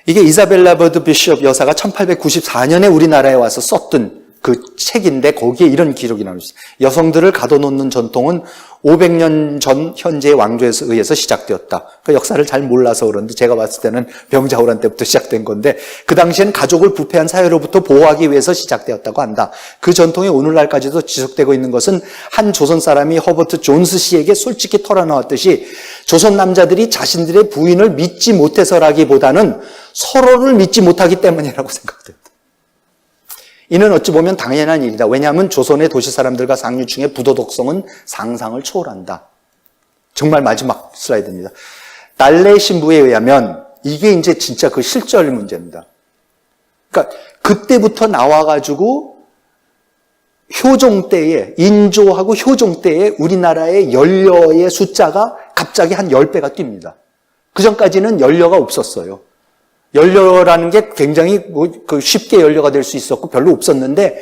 [SPEAKER 1] 이게 이사벨라 버드 비숍 여사가 1894년에 우리나라에 와서 썼던 그 책인데 거기에 이런 기록이 나와 있어요. 여성들을 가둬놓는 전통은 500년 전 현재의 왕조에 의해서 시작되었다. 그 역사를 잘 몰라서 그런데 제가 봤을 때는 병자호란 때부터 시작된 건데, 그 당시에는 가족을 부패한 사회로부터 보호하기 위해서 시작되었다고 한다. 그 전통이 오늘날까지도 지속되고 있는 것은 한 조선 사람이 허버트 존스 씨에게 솔직히 털어놓았듯이 조선 남자들이 자신들의 부인을 믿지 못해서라기보다는 서로를 믿지 못하기 때문이라고 생각된다. 이는 어찌 보면 당연한 일이다. 왜냐하면 조선의 도시 사람들과 상류층의 부도덕성은 상상을 초월한다. 정말 마지막 슬라이드입니다. 달래 신부에 의하면 이게 이제 진짜 그 실절 문제입니다. 그러니까 그때부터 나와가지고 효종 때에, 인조하고 효종 때에 우리나라의 연료의 숫자가 갑자기 한 10배가 뜁니다. 그 전까지는 연료가 없었어요. 연료라는 게 굉장히 쉽게 연료가 될 수 있었고 별로 없었는데,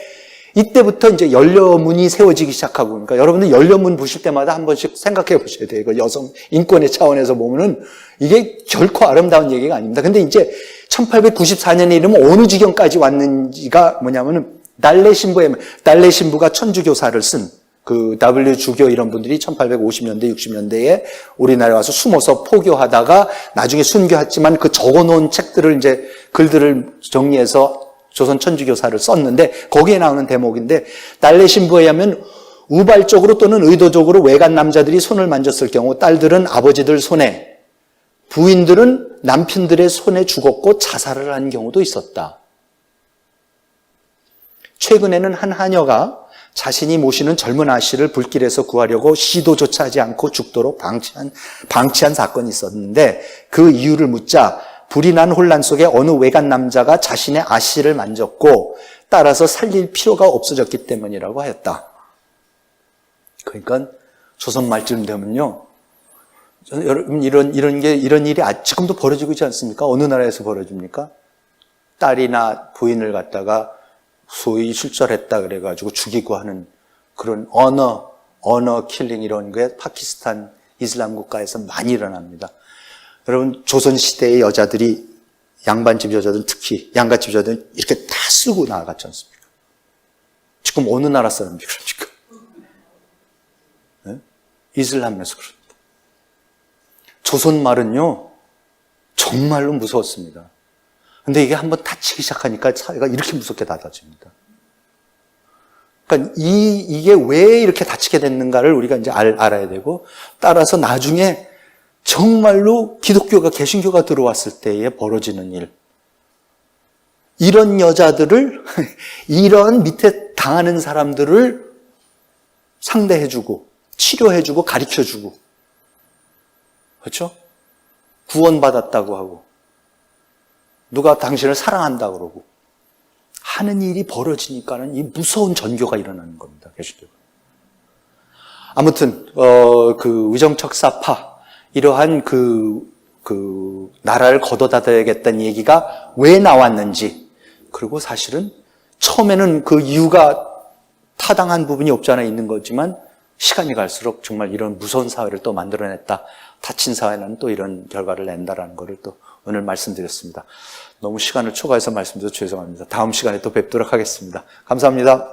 [SPEAKER 1] 이때부터 이제 연료문이 세워지기 시작하고, 그러니까 여러분들 연료문 보실 때마다 한 번씩 생각해 보셔야 돼요. 이거 여성 인권의 차원에서 보면은 이게 결코 아름다운 얘기가 아닙니다. 근데 이제 1894년에 이르면 어느 지경까지 왔는지가 뭐냐면은 달래 신부가 천주교사를 쓴 그 W 주교 이런 분들이 1850년대, 60년대에 우리나라에 와서 숨어서 포교하다가 나중에 순교했지만 그 적어놓은 책들을 이제 글들을 정리해서 조선 천주교사를 썼는데 거기에 나오는 대목인데, 달래 신부에 의하면 우발적으로 또는 의도적으로 외간 남자들이 손을 만졌을 경우 딸들은 아버지들 손에, 부인들은 남편들의 손에 죽었고 자살을 한 경우도 있었다. 최근에는 한 하녀가 자신이 모시는 젊은 아씨를 불길에서 구하려고 시도조차 하지 않고 죽도록 방치한 사건이 있었는데 그 이유를 묻자 불이 난 혼란 속에 어느 외간 남자가 자신의 아씨를 만졌고 따라서 살릴 필요가 없어졌기 때문이라고 하였다. 그러니까 조선 말쯤 되면요, 여러분 이런 일이 지금도 벌어지고 있지 않습니까? 어느 나라에서 벌어집니까? 딸이나 부인을 갖다가 소위 출절했다 그래가지고 죽이고 하는 그런 언어 킬링 이런 게 파키스탄 이슬람 국가에서 많이 일어납니다. 여러분 조선시대의 여자들이 양반집 여자들 특히 양가집 여자들은 이렇게 다 쓰고 나아갔지 않습니까? 지금 어느 나라 사람들이 그럽니까? 네? 이슬람에서 그럽니다. 조선 말은요 정말로 무서웠습니다. 근데 이게 한번 다치기 시작하니까 사회가 이렇게 무섭게 닫아집니다. 그러니까 이게 왜 이렇게 다치게 됐는가를 우리가 이제 알아야 되고, 따라서 나중에 정말로 기독교가, 개신교가 들어왔을 때에 벌어지는 일. 이런 여자들을, 이런 밑에 당하는 사람들을 상대해주고, 치료해주고, 가르쳐주고. 그렇죠? 구원받았다고 하고. 누가 당신을 사랑한다 그러고 하는 일이 벌어지니까는 이 무서운 전교가 일어나는 겁니다. 개신교가. 아무튼 그 위정척사파 이러한 그 나라를 걷어닫아야겠다는 얘기가 왜 나왔는지, 그리고 사실은 처음에는 그 이유가 타당한 부분이 없지 않아 있는 거지만 시간이 갈수록 정말 이런 무서운 사회를 또 만들어냈다. 다친 사회는 또 이런 결과를 낸다라는 것을 또 오늘 말씀드렸습니다. 너무 시간을 초과해서 말씀드려서 죄송합니다. 다음 시간에 또 뵙도록 하겠습니다. 감사합니다.